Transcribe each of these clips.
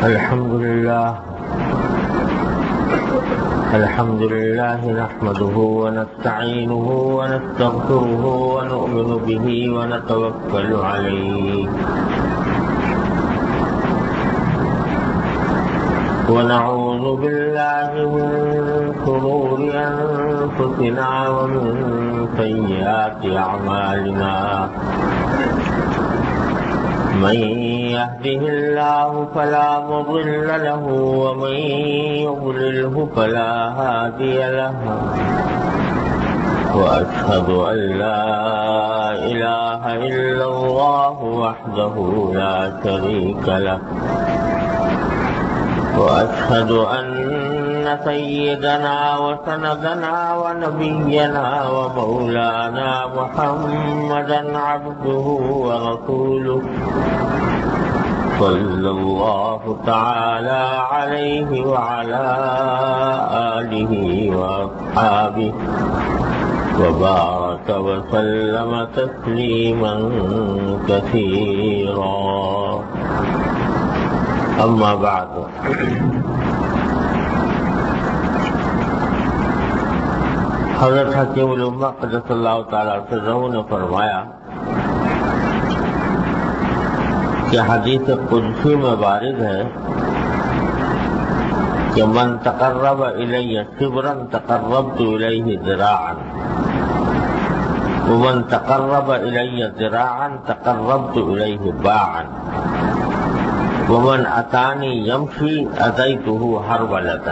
الحمد لله نحمده ونستعينه ونستغفره ونؤمن به ونتوكل عليه ونعوذ بالله من شرور أنفسنا ومن سيئات أعمالنا من يهده الله فلا مضل له ومن يضلله فلا هادي له وأشهد أن لا إله إلا الله وحده لا شريك له وأشهد أن سيدنا وسندنا ونبينا ومولانا محمدا عبده ورسوله صلى الله تعالى عليه وعلى آله وأصحابه وبارك وسلم تسليما كثيرا أما بعد حضرت حکیم الامہ قدس اللہ تعالیٰ سرہ نے فرمایا کہ حدیث قدسی میں وارد ہے کہ من تقرب الی شبرا تقربت الیہ ذراعا ومن تقرب الی ذراعا تقربت الیہ باعا ومن اتانی یمشی اتیتہ ہرولۃ.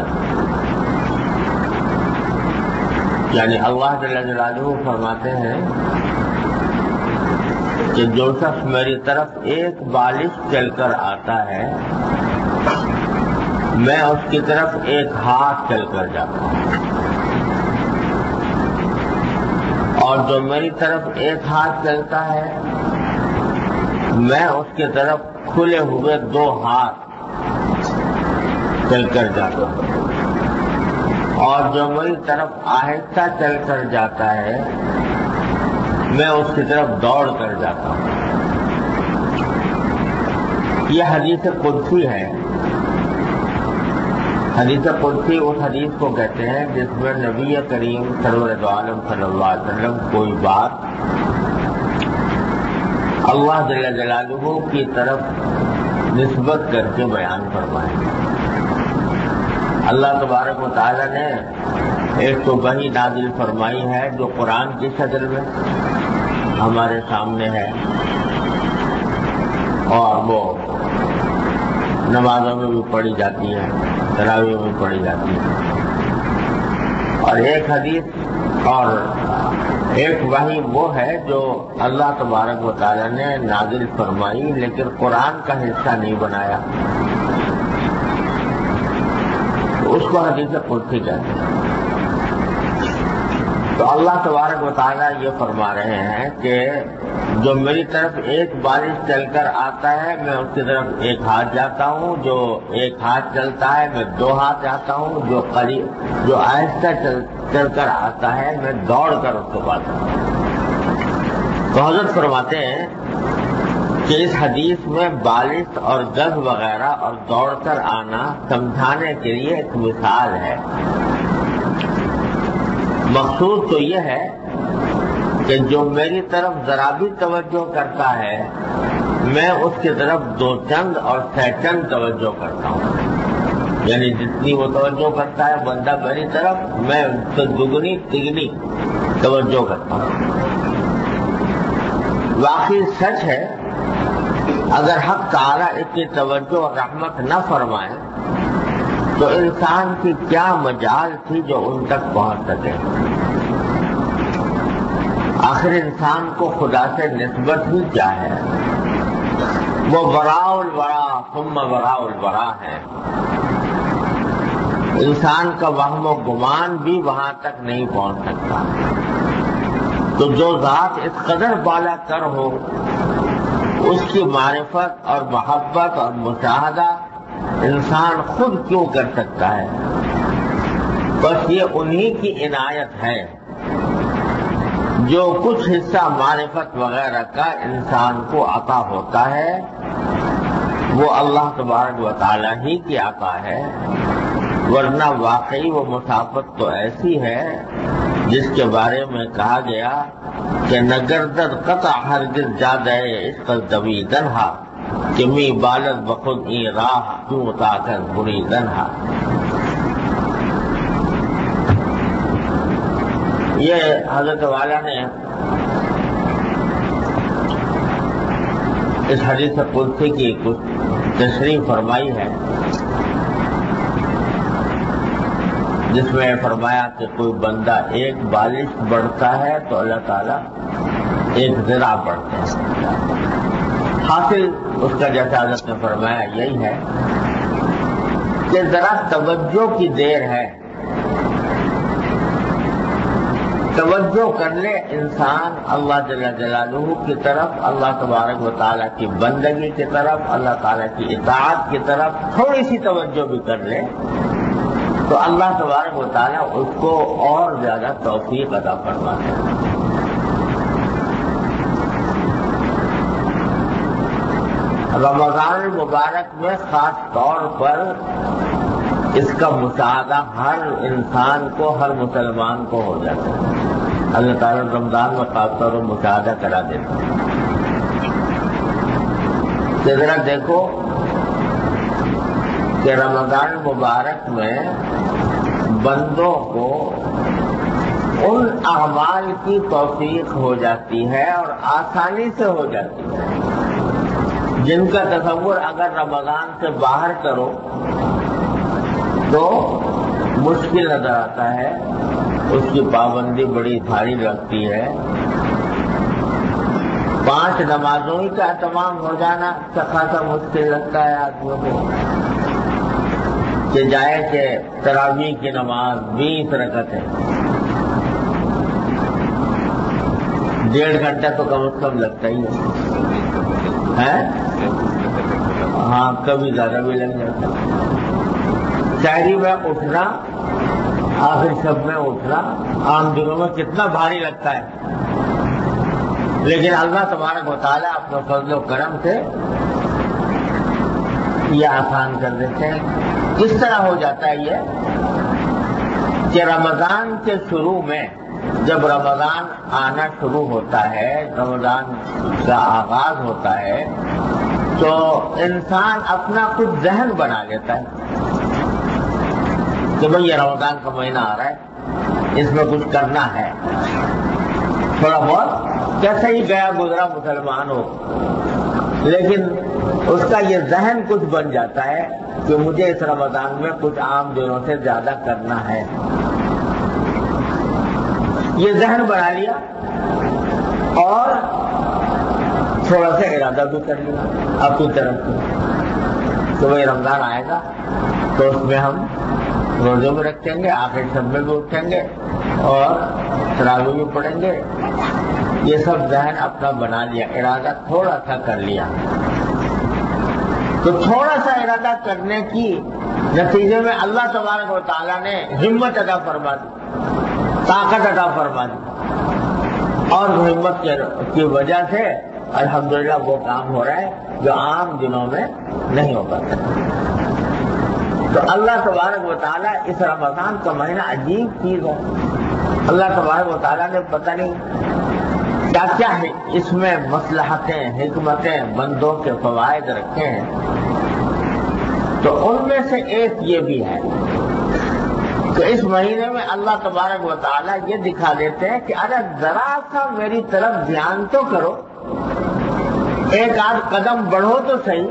یعنی اللہ جل جلالہ فرماتے ہیں کہ جو شخص میری طرف ایک بالش چل کر آتا ہے میں اس کی طرف ایک ہاتھ چل کر جاتا ہوں، اور جو میری طرف ایک ہاتھ چلتا ہے میں اس کی طرف کھلے ہوئے دو ہاتھ چل کر جاتا ہوں، اور جو میری طرف آہستہ چل کر جاتا ہے میں اس کی طرف دوڑ کر جاتا ہوں. یہ حدیث قدسی ہے. حدیث قدسی اس حدیث کو کہتے ہیں جس میں نبی کریم سرور دو عالم صلی اللہ علیہ وسلم کوئی بات اللہ جل جلالہ کی طرف نسبت کر کے بیان فرمائے. اللہ تبارک و تعالی نے ایک تو وحی نازل فرمائی ہے جو قرآن کی شکل میں ہمارے سامنے ہے اور وہ نمازوں میں بھی پڑھی جاتی ہے، تراویح میں پڑھی جاتی ہے، اور ایک حدیث اور ایک وحی وہ ہے جو اللہ تبارک و تعالی نے نازل فرمائی لیکن قرآن کا حصہ نہیں بنایا، اس کو حدیث قدسی کہتے ہیں. تو اللہ تبارک و تعالیٰ یہ فرما رہے ہیں کہ جو میری طرف ایک بالش چل کر آتا ہے میں اس کی طرف ایک ہاتھ جاتا ہوں، جو ایک ہاتھ چلتا ہے میں دو ہاتھ جاتا ہوں، جو آہستہ چل کر آتا ہے میں دوڑ کر اس کو پاتا ہوں. تو حضرت فرماتے ہیں کہ اس حدیث میں بالش اور گز وغیرہ اور دوڑ کر آنا سمجھانے کے لیے ایک مثال ہے. مقصود تو یہ ہے کہ جو میری طرف ذرا بھی توجہ کرتا ہے میں اس کی طرف دو چند اور سہ چند توجہ کرتا ہوں. یعنی جتنی وہ توجہ کرتا ہے بندہ میری طرف میں اس سے دگنی تگنی توجہ کرتا ہوں. واقعی سچ ہے اگر حق تعالیٰ اس کی توجہ اور رحمت نہ فرمائے تو انسان کی کیا مجال تھی جو ان تک پہنچ سکے. آخر انسان کو خدا سے نسبت ہی کیا ہے؟ وہ براء الورا ثم براء الورا ہے. انسان کا وہم و گمان بھی وہاں تک نہیں پہنچ سکتا. تو جو ذات اس قدر بالا تر ہو اس کی معرفت اور محبت اور مشاہدہ انسان خود کیوں کر سکتا ہے؟ بس یہ انہی کی عنایت ہے جو کچھ حصہ معرفت وغیرہ کا انسان کو عطا ہوتا ہے وہ اللہ تبارک و تعالیٰ ہی کی عطا ہے، ورنہ واقعی وہ مسافت تو ایسی ہے جس کے بارے میں کہا گیا کہ نگردد قطع ہرگز جادہ عشق دوی دنہا کہ می بالد بخود ای راہ کیوں تاکر بری دنہا۔ یہ حضرت والا نے اس حدیث قدسی کی کچھ تشریح فرمائی ہے، جس میں فرمایا کہ کوئی بندہ ایک بالش بڑھتا ہے تو اللہ تعالیٰ ایک ذرا بڑھتے ہیں۔ حاصل اس کا جیسا حضرت نے فرمایا یہی ہے کہ ذرا توجہ کی دیر ہے، توجہ کر لے انسان اللہ جل جلالہ کی طرف، اللہ تبارک و تعالیٰ کی بندگی کی طرف، اللہ تعالیٰ کی اطاعت کی طرف تھوڑی سی توجہ بھی کر لے تو اللہ تبارک و تعالیٰ اس کو اور زیادہ توفیق عطا فرماتا ہے۔ رمضان المبارک میں خاص طور پر اس کا مشاہدہ ہر انسان کو، ہر مسلمان کو ہو جاتا ہے۔ اللہ تعالیٰ رمضان میں خاص طور پر مشاہدہ کرا دیتا ہے کہ ذرا دیکھو کہ رمضان مبارک میں بندوں کو ان اعمال کی توفیق ہو جاتی ہے اور آسانی سے ہو جاتی ہے جن کا تصور اگر رمضان سے باہر کرو تو مشکل نظر آتا ہے، اس کی پابندی بڑی بھاری لگتی ہے۔ 5 نمازوں ہی کا اہتمام ہو جانا خاصا مشکل لگتا ہے آدمیوں کو، کہ جائے کہ تراویح کی نماز 20 رکعت ہے، 1.5 گھنٹہ تو کم از کم لگتا ہی ہے، ہاں کبھی زیادہ بھی لگ جاتا ہے۔ شہری میں اٹھنا، آخر شب میں اٹھنا عام دنوں میں کتنا بھاری لگتا ہے، لیکن اللہ تبارک و تعالیٰ اپنے فضل و کرم سے یہ آسان کر دیتے ہیں۔ کس طرح ہو جاتا ہے یہ کہ رمضان کے شروع میں جب رمضان آنا شروع ہوتا ہے، رمضان کا آغاز ہوتا ہے تو انسان اپنا کچھ ذہن بنا لیتا ہے کہ بھئی یہ رمضان کا مہینہ آ رہا ہے، اس میں کچھ کرنا ہے، تھوڑا بہت کیسا ہی گیا گزرا مسلمان ہو، لیکن اس کا یہ ذہن کچھ بن جاتا ہے کہ مجھے اس رمضان میں کچھ عام دنوں سے زیادہ کرنا ہے۔ یہ ذہن بنا لیا اور تھوڑا سا ارادہ بھی کر لیا اپنی طرف سے کہ بھئی رمضان آئے گا تو اس میں ہم روزے بھی رکھیں گے، آخر شب میں بھی اٹھیں گے اور تراویح بھی پڑھیں گے۔ یہ سب ذہن اپنا بنا لیا، ارادہ تھوڑا سا کر لیا، تو تھوڑا سا ارادہ کرنے کی نتیجے میں اللہ تبارک و تعالیٰ نے ہمت عطا فرما دی، طاقت عطا فرما دی، اور ہمت کی وجہ سے الحمدللہ وہ کام ہو رہا ہے جو عام دنوں میں نہیں ہو پاتا۔ تو اللہ تبارک و تعالیٰ اس رمضان کا مہینہ عجیب چیز ہے، اللہ تبارک و تعالیٰ نے پتہ نہیں کیا کیا ہے اس میں مصلحتیں، حکمتیں، بندوں کے فوائد رکھے ہیں۔ تو ان میں سے ایک یہ بھی ہے کہ اس مہینے میں اللہ تبارک و تعالیٰ یہ دکھا دیتے ہیں کہ ارے ذرا سا میری طرف دھیان تو کرو، ایک آدھ قدم بڑھو تو صحیح،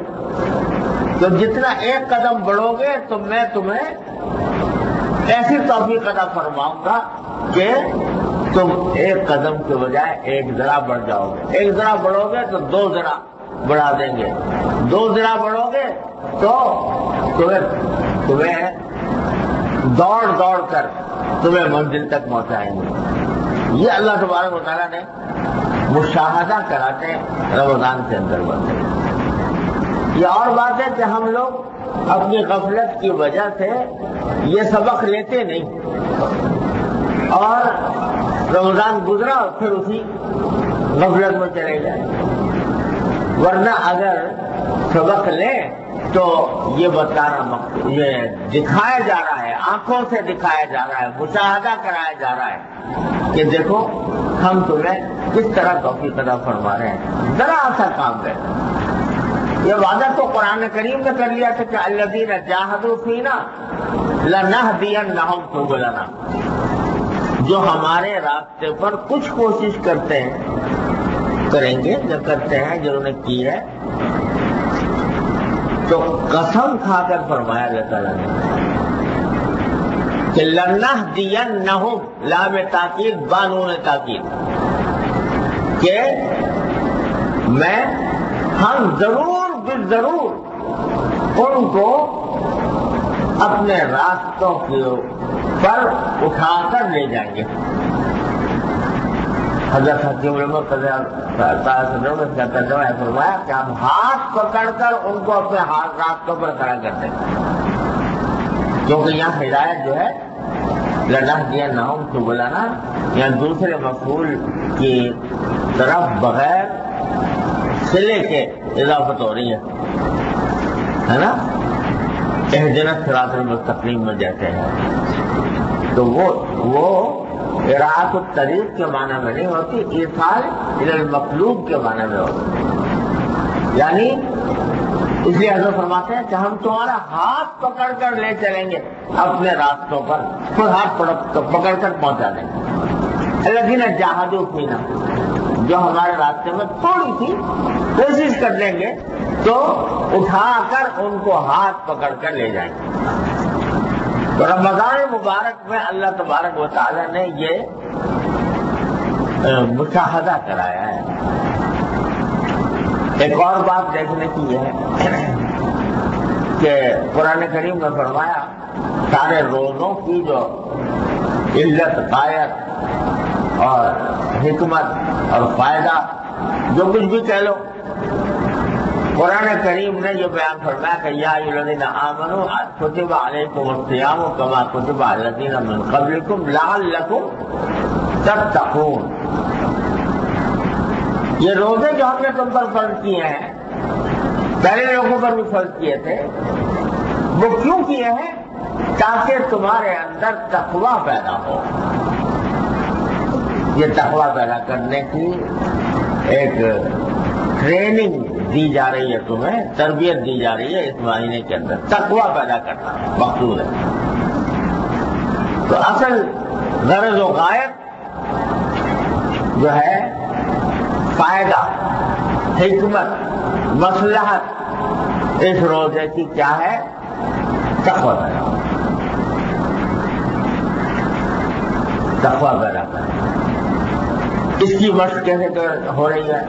تو جتنا ایک قدم بڑھو گے تو میں تمہیں ایسی توفیق عطا فرماؤں گا کہ تم ایک قدم کے بجائے ایک ذرا بڑھ جاؤ گے، ایک ذرا بڑھو گے تو 2 ذرا بڑھا دیں گے، 2 ذرا بڑھو گے تو تمہیں دوڑ کر تمہیں منزل تک پہنچائیں گے۔ یہ اللہ تبارک و تعالیٰ نے مشاہدہ کراتے رمضان کے اندر بنتے۔ یہ اور بات ہے کہ ہم لوگ اپنی غفلت کی وجہ سے یہ سبق لیتے نہیں اور رمضان گزرا اور پھر اسی غفلت میں چلے جائیں، ورنہ اگر سبق لیں تو یہ یہ دکھایا جا رہا ہے، آنکھوں سے دکھایا جا رہا ہے، مشاہدہ کرایا جا رہا ہے کہ دیکھو ہم تمہیں کس طرح توفیق عطا فرما رہے ہیں، ذرا سا کام ہے۔ یہ وعدہ تو قرآن کریم نے کر لیا تھا کہ الذین جاہدوا فینا لنہدینہم سبلنا، جو ہمارے راستے پر کچھ کوشش کرتے ہیں، کریں گے، جو کرتے ہیں، جنہوں نے کی ہے، تو قسم کھا کر فرمایا اللہ تعالیٰ نے کہ لنہدینہم، لام تاکید بانون تاکید، کہ ہم ضرور بالضرور ان کو اپنے راستوں پر اٹھا کر لے جائیں گے۔ حضرت حکیم الامت کا ترجمہ ہے، فرمایا کہ ہم ہاتھ پکڑ کر ان کو اپنے راستوں پر کھڑا کرتے ہیں، کیونکہ یہاں ہدایت جو ہے لنہدینہم سبلنا، یا دوسرے مفعول کی طرف بغیر صلے کے اضافت ہو رہی ہے نا، اہدنا الصراط المستقیم میں جیسے ہے، تو وہ اراعۃ الطریق کے معنی میں نہیں ہوتی، ایصال الی المطلوب کے معنی میں ہوتی، یعنی اس لیے حضرت فرماتے ہیں کہ ہم تمہارا ہاتھ پکڑ کر لے چلیں گے اپنے راستوں پر، خود ہاتھ پکڑ کر پہنچا دیں گے۔ الذین جاہدوا فینا، جو ہمارے راستے میں تھوڑی سی کوشش کر لیں گے تو اٹھا کر ان کو ہاتھ پکڑ کر لے جائیں گے۔ تو رمضان مبارک میں اللہ تبارک و تعالی نے یہ مشاہدہ کرایا ہے۔ ایک اور بات دیکھنے کی یہ ہے کہ قرآن کریم نے فرمایا سارے روزوں کی جو علت، غایت اور حکمت اور فائدہ، جو کچھ بھی کہہ لو، قرآن کریم نے یہ بیان فرمایا کہ یا ایھا الذین آمنوا کتب علیکم الصیام کما کتب علی الذین من قبلکم لعلکم تتقون۔ یہ روزے جو ہم نے تم پر فرض کیے ہیں، پہلے لوگوں پر بھی فرض کیے تھے، وہ کیوں کیے ہیں؟ تاکہ تمہارے اندر تقویٰ پیدا ہو۔ یہ تقویٰ پیدا کرنے کی ایک ٹریننگ دی جا رہی ہے، تمہیں تربیت دی جا رہی ہے اس مہینے کے اندر، تقویٰ پیدا کرنا مقصود ہے۔ تو اصل غرض و غایت جو ہے، فائدہ، حکمت، مصلحت اس روزے کی کیا ہے؟ تقویٰ پیدا، تقویٰ پیدا کرنا۔ اس کی مشق کیسے ہو رہی ہے؟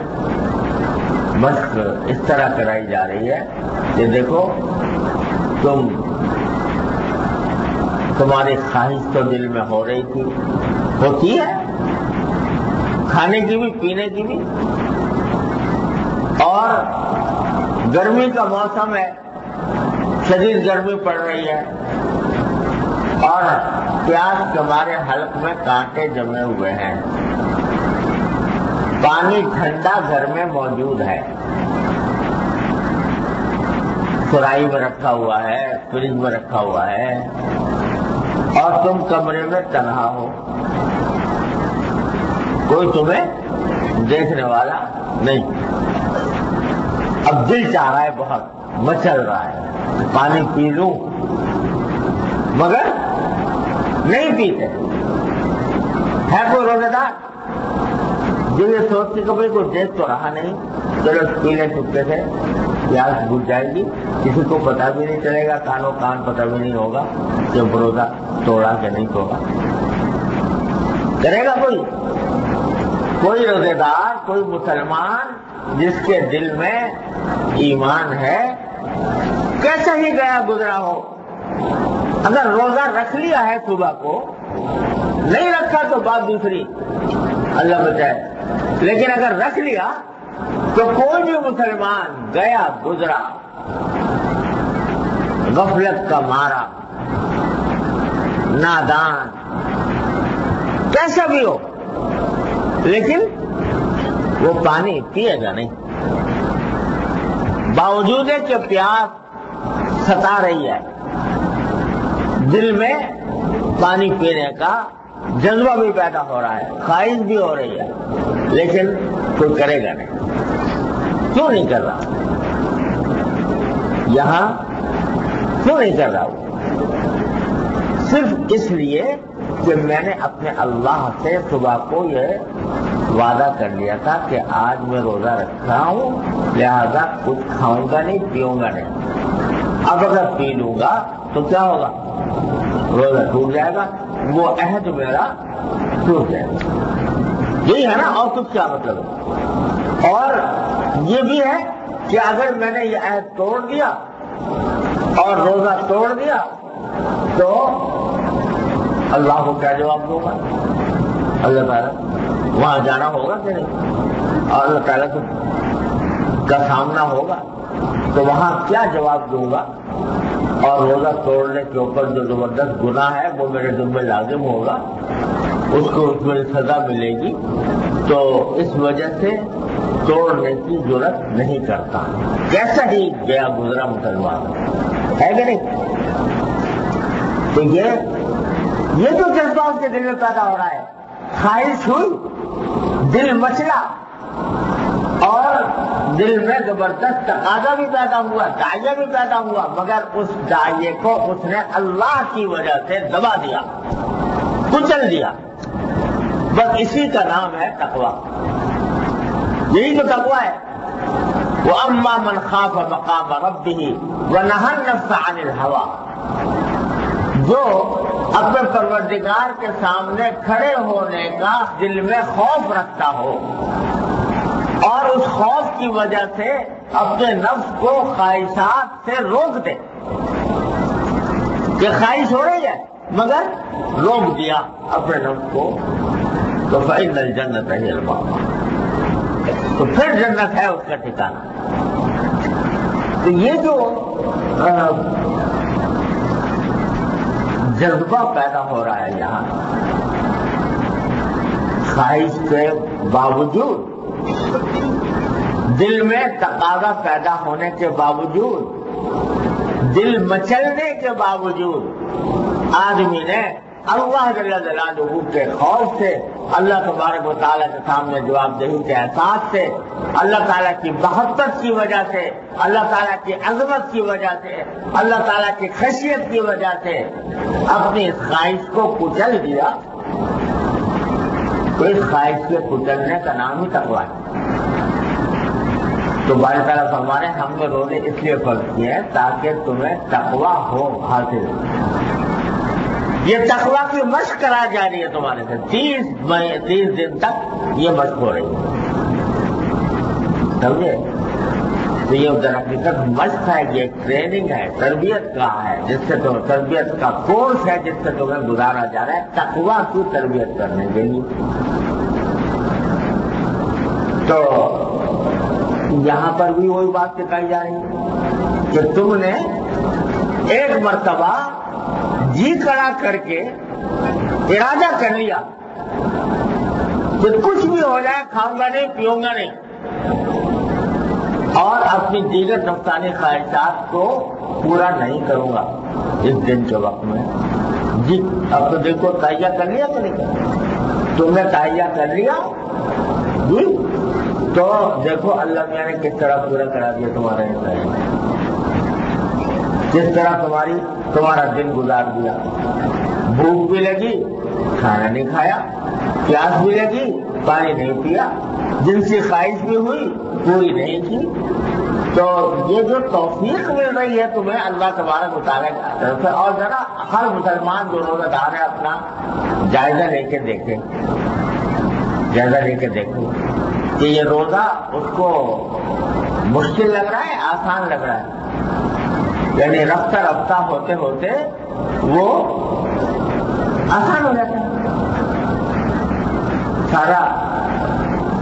مشق اس طرح کرائی جا رہی ہے کہ دیکھو تمہاری خواہش تو دل میں ہو رہی تھی، ہوتی ہے، کھانے کی بھی، پینے کی بھی، اور گرمی کا موسم ہے، شدید گرمی پڑ رہی ہے، اور پیاس کے ہمارے حلق میں کانٹے جمے ہوئے ہیں، پانی ٹھنڈا گھر میں موجود ہے، سرائی میں رکھا ہوا ہے، فریج میں رکھا ہوا ہے، اور تم کمرے میں تنہا ہو، کوئی تمہیں دیکھنے والا نہیں۔ اب دل چاہ رہا ہے، بہت مچل رہا ہے، پانی پی لوں، مگر نہیں پیتے۔ ہے کوئی روزے دار جو یہ سوچتے کہ بھائی کوئی دیکھ تو رہا نہیں، چلو پینے چکے سے پیاس بجھ جائے گی، کسی کو پتہ بھی نہیں چلے گا، کانوں کان پتہ بھی نہیں ہوگا کہ روزہ توڑا کہ نہیں توڑا۔ کرے گا کوئی روزے دار، کوئی مسلمان جس کے دل میں ایمان ہے، کیسا ہی گیا گزرا ہو، اگر روزہ رکھ لیا ہے صبح کو، نہیں رکھا تو بات دوسری، اللہ بچائے، لیکن اگر رکھ لیا تو کوئی بھی مسلمان گیا گزرا، غفلت کا مارا، نادان، کیسا بھی ہو، لیکن وہ پانی پیے گا نہیں۔ باوجود ہے کہ پیاس ستا رہی ہے، دل میں پانی پینے کا جذبہ بھی پیدا ہو رہا ہے، خواہش بھی ہو رہی ہے، لیکن کوئی کرے گا نہیں۔ کیوں نہیں کر رہا؟ یہاں کیوں نہیں کر رہا؟ صرف اس لیے کہ میں نے اپنے اللہ سے صبح کو یہ وعدہ کر لیا تھا کہ آج میں روزہ رکھا ہوں، لہذا کچھ کھاؤں گا نہیں، پیوں گا نہیں۔ اب اگر پی لوں گا تو کیا ہوگا؟ روزہ ٹوٹ جائے گا، وہ عہد میرا ٹوٹ جائے گا۔ یہی ہے نا، اور کچھ کیا مطلب ہے؟ اور یہ بھی ہے کہ اگر میں نے یہ عہد توڑ دیا اور روزہ توڑ دیا تو اللہ کو کیا جواب دوں گا؟ اللہ تعالیٰ وہاں جانا ہوگا کہ نہیں؟ اور اللہ تعالیٰ کا سامنا ہوگا تو وہاں کیا جواب دوں گا؟ اور روزہ توڑنے کے اوپر جو زبردست گناہ ہے وہ میرے ذمہ لازم ہوگا، اس کو اس میں سزا ملے گی، تو اس وجہ سے توڑنے کی ضرورت نہیں کرتا۔ کیسا ہی گیا گزرا مسلمان ہے کہ نہیں؟ تو یہ جو جذبہ اس کے دل میں پیدا ہو رہا ہے، خواہش ہوئی، دل مچلا اور دل میں زبردست تقاضا بھی پیدا ہوا، داعیہ بھی پیدا ہوا، مگر اس داعیے کو اس نے اللہ کی وجہ سے دبا دیا، کچل دیا۔ بس اسی کا نام ہے تقویٰ۔ یہی تو تقویٰ ہے۔ وَأَمَّا مَنْ خَافَ مَقَامَ رَبِّهِ وَنَهَى النَّفْسَ عَنِ الْهَوَىٰ، جو اپنے پروردگار کے سامنے کھڑے ہونے کا دل میں خوف رکھتا ہو اور اس خوف کی وجہ سے اپنے نفس کو خواہشات سے روک دے، کہ خواہش ہو رہی ہے مگر روک دیا اپنے نفس کو، تو فإن الجنة هي المأوى، تو پھر جنت ہے اس کا ٹھکانہ۔ تو یہ جو جذبہ پیدا ہو رہا ہے یہاں، خواہش کے باوجود، دل میں تقاضا پیدا ہونے کے باوجود، دل مچلنے کے باوجود، آدمی نے اللہ جل جلالہ کے خوف سے، اللہ تبارک و تعالیٰ کے سامنے جواب دہی کے احساس سے، اللہ تعالیٰ کی محبت کی وجہ سے، اللہ تعالیٰ کی عظمت کی وجہ سے، اللہ تعالیٰ کی خشیت کی وجہ سے اپنی اس خواہش کو کچل دیا، تو اس خواہش کے کچلنے کا نام ہی تقویٰ ہے۔ تو باری تعالیٰ فرما رہے ہیں ہم نے روزے اس لیے فرض کیے ہیں تاکہ تمہیں تقویٰ ہو حاصل۔ یہ تقویٰ کی مشق کرا جا رہی ہے تمہارے سے، 30 دن تک یہ مشق ہو رہی ہے، سمجھے؟ تو یہ در حقیقت مشق ہے، یہ ٹریننگ ہے، تربیت کا ہے، جس سے تو تربیت کا کورس ہے جس سے تمہیں گزارا جا رہا ہے تقویٰ کی تربیت کرنے کے لیے۔ تو یہاں پر بھی وہی بات سکھائی جا رہی ہے کہ تم نے ایک مرتبہ جی کڑا کر کے ارادہ کر لیا کہ کچھ بھی ہو جائے کھاؤں گا نہیں، پیوں گا نہیں، اور اپنی دیگر نفسانی خواہشات کو پورا نہیں کروں گا اس دن کے وقت میں۔ جی اب تو دیکھو تہیہ کر لیا کہ نہیں کر، تم نے تہیہ کر لیا جی، تو دیکھو اللہ میاں نے کس طرح پورا کرا دیا تمہارے تہیہ، کس طرح تمہارا دن گزار دیا۔ بھوک بھی لگی، کھانا نہیں کھایا، پیاس بھی لگی، پانی نہیں پیا، جنسی خواہش بھی ہوئی، پوری نہیں کی۔ تو یہ جو توفیق مل رہی ہے تمہیں اللہ تبارک و تعالیٰ کی طرف سے، اور ذرا ہر مسلمان جو روزہ دار ہے اپنا جائزہ لے کے دیکھے، کہ یہ روزہ اس کو مشکل لگ رہا ہے، آسان لگ رہا ہے، یعنی رفتہ رفتہ ہوتے ہوتے وہ آسان ہو جاتا ہے۔ سارا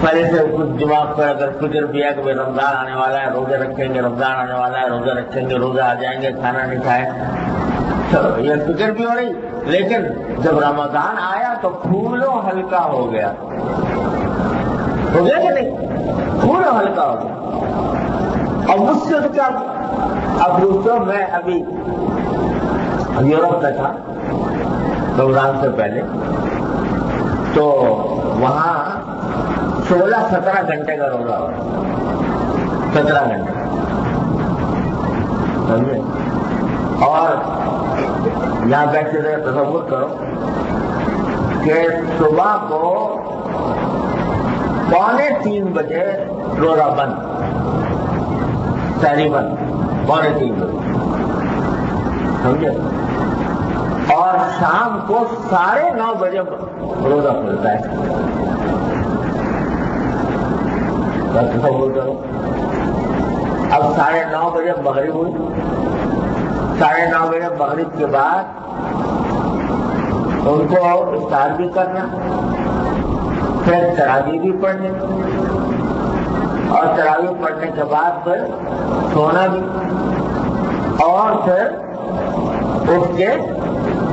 پہلے سے کچھ دماغ پر اگر فکر بھی ہے کہ رمضان آنے والا ہے، روزے رکھیں گے، رمضان آنے والا ہے، روزے رکھیں گے، روزے آ جائیں گے، کھانا نہیں کھائے، یہ فکر بھی ہو رہی، لیکن جب رمضان آیا تو پھولوں ہلکا ہو گیا کہ نہیں؟ پھولوں ہلکا ہو گیا، اور مجھ سے کیا اب دوستوں میں ابھی یورپ میں تھا رمضان سے پہلے، تو وہاں 16-17 گھنٹے کا روزہ ہو رہا، 17 گھنٹے سمجھے. اور یہاں بیٹھے رہے تصور کرو کہ صبح کو 2:45 بجے روزہ بند، سحری بند 2:45 بجے سمجھے، اور شام کو 9:30 بجے روزہ کھلتا ہے. تصور کرو اب 9:30 بجے مغرب ہوئی، 9:30 بجے مغرب کے بعد ان کو افطار بھی کرنا، پھر تراویح بھی پڑھنی، اور تراویح پڑھنے کے بعد پھر سونا بھی، اور پھر اٹھ کے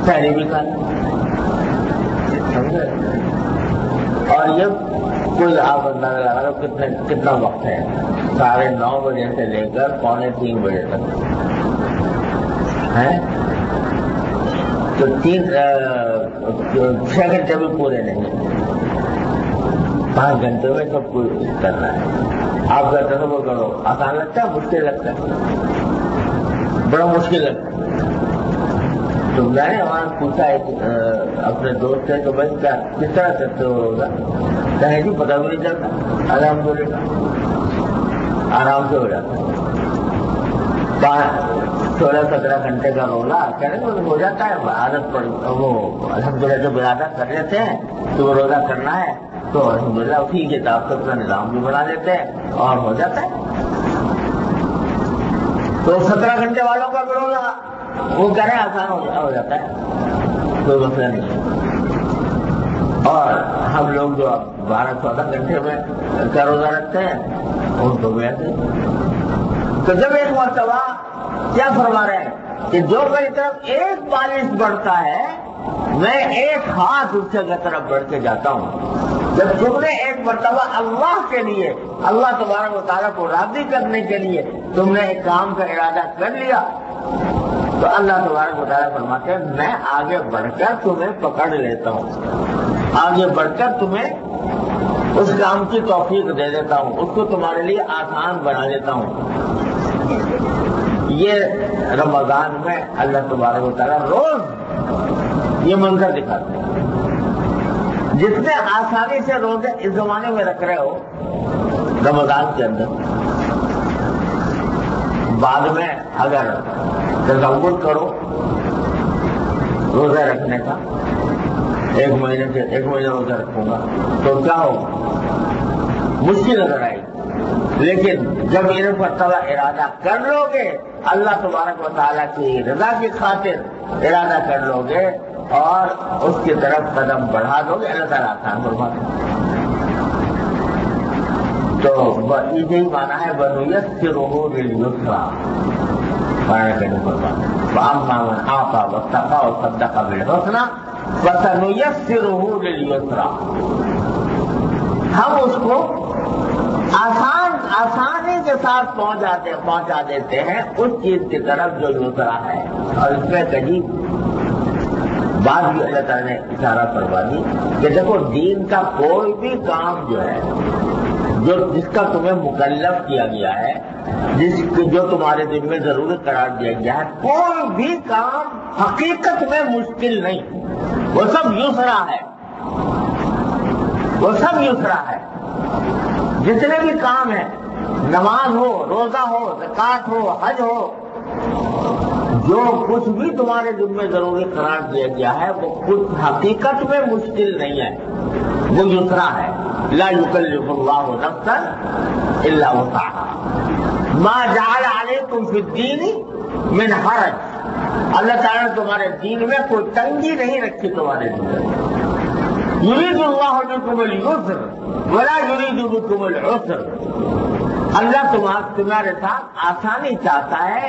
سحری بھی کرنا، سمجھے. اور یہ کوئی آپ اندازہ لگا لو کتنا وقت ہے، 9:30 بجے سے لے کر 2:45 بجے تک ہے، تو 6 گھنٹے بھی پورے نہیں، 5 گھنٹے میں سب کچھ کرنا ہے. آپ کا تصور کرو، آسان لگتا ہے مشکل لگتا ہے؟ بڑا مشکل لگتا ہے. تو میں نے وہاں پوچھا اپنے دوست سے کہ بھائی کیا کس طرح کرتے ہو روزہ؟ کہیں جی پتہ بھی نہیں چلتا، الحمدللہ آرام سے ہو جاتا. 16-17 گھنٹے کا روزہ کہنے کو ہو جاتا ہے، عادت پڑ وہ الحمدللہ جب ارادہ کر لیتے ہیں تو وہ روزہ کرنا ہے تو الحمدللہ اسی کے حساب سے اپنا نظام بھی بنا لیتے ہیں اور ہو جاتا ہے. تو 17 گھنٹے والوں کا بھی روزہ وہ کہہ رہے ہیں آسان ہو جاتا ہے، کوئی مسئلہ نہیں. اور ہم لوگ جو 12-14 گھنٹے میں کا روزہ رکھتے ہیں ان کو بھی ایسے. تو جب ایک مرتبہ کیا فرما رہے ہیں کہ جو میری طرف ایک بالش بڑھتا ہے میں ایک ہاتھ اس سے طرف بڑھ کے جاتا ہوں. جب تم نے ایک مرتبہ اللہ کے لیے، اللہ تبارک و تعالیٰ کو راضی کرنے کے لیے تم نے ایک کام کا ارادہ کر لیا تو اللہ تبارک و تعالیٰ فرماتے ہیں میں آگے بڑھ کر تمہیں پکڑ لیتا ہوں، آگے بڑھ کر تمہیں اس کام کی توفیق دے دیتا ہوں، اس کو تمہارے لیے آسان بنا دیتا ہوں. یہ رمضان میں اللہ تبارک و تعالیٰ روز یہ منظر دکھاتے ہیں. جتنے آسانی سے روزے اس زمانے میں رکھ رہے ہو رمضان کے اندر، بعد میں اگر تصور کرو روزہ رکھنے کا، 1 مہینے روزہ رکھوں گا تو کیا ہوگا، مشکل نظر آئے گی. لیکن جب میرے پر طلع ارادہ کر لو گے، اللہ تبارک و تعالیٰ کی رضا کی خاطر ارادہ کر لو گے اور اس کی طرف قدم بڑھا دو گے، اللہ تعالیٰ آسان فرما دے. تو یہی مانا ہے وَنُيَسِّرُهُ لِلْيُسْرَىٰ، مانا کہ نہیں فرما فَأَمَّا مَنْ أَعْطَىٰ وَاتَّقَىٰ وَصَدَّقَ بِالْحُسْنَىٰ فَسَنُيَسِّرُهُ لِلْيُسْرَىٰ. ہم اس کو آسانی کے ساتھ پہنچا دیتے ہیں اس چیز کی طرف جو یسرا ہے. اور اس میں کہیں بات بھی اللہ تعالیٰ نے اشارہ فرما دی کہ دیکھو دین کا کوئی بھی کام جو ہے جس کا تمہیں مکلف کیا گیا ہے، جو تمہارے دل میں ضرورت قرار دیا گیا ہے، کوئی بھی کام حقیقت میں مشکل نہیں، وہ سب یسرا ہے، وہ سب یسرا ہے. جتنے بھی کام ہیں، نماز ہو، روزہ ہو، زکات ہو، حج ہو، جو کچھ بھی تمہارے دل میں ضروری قرار دیا گیا ہے وہ کچھ حقیقت میں مشکل نہیں ہے، وہ یسرا ہے. لا یکلف اللہ نفسا الا وسعها ما جعل علیکم فی الدین من حرج. اللہ تعالیٰ نے تمہارے دین میں کوئی تنگی نہیں رکھی تمہارے دین میں. یرید اللہ بکم اليسر ولا یرید بکم العسر. اللہ تمہارے ساتھ آسانی چاہتا ہے،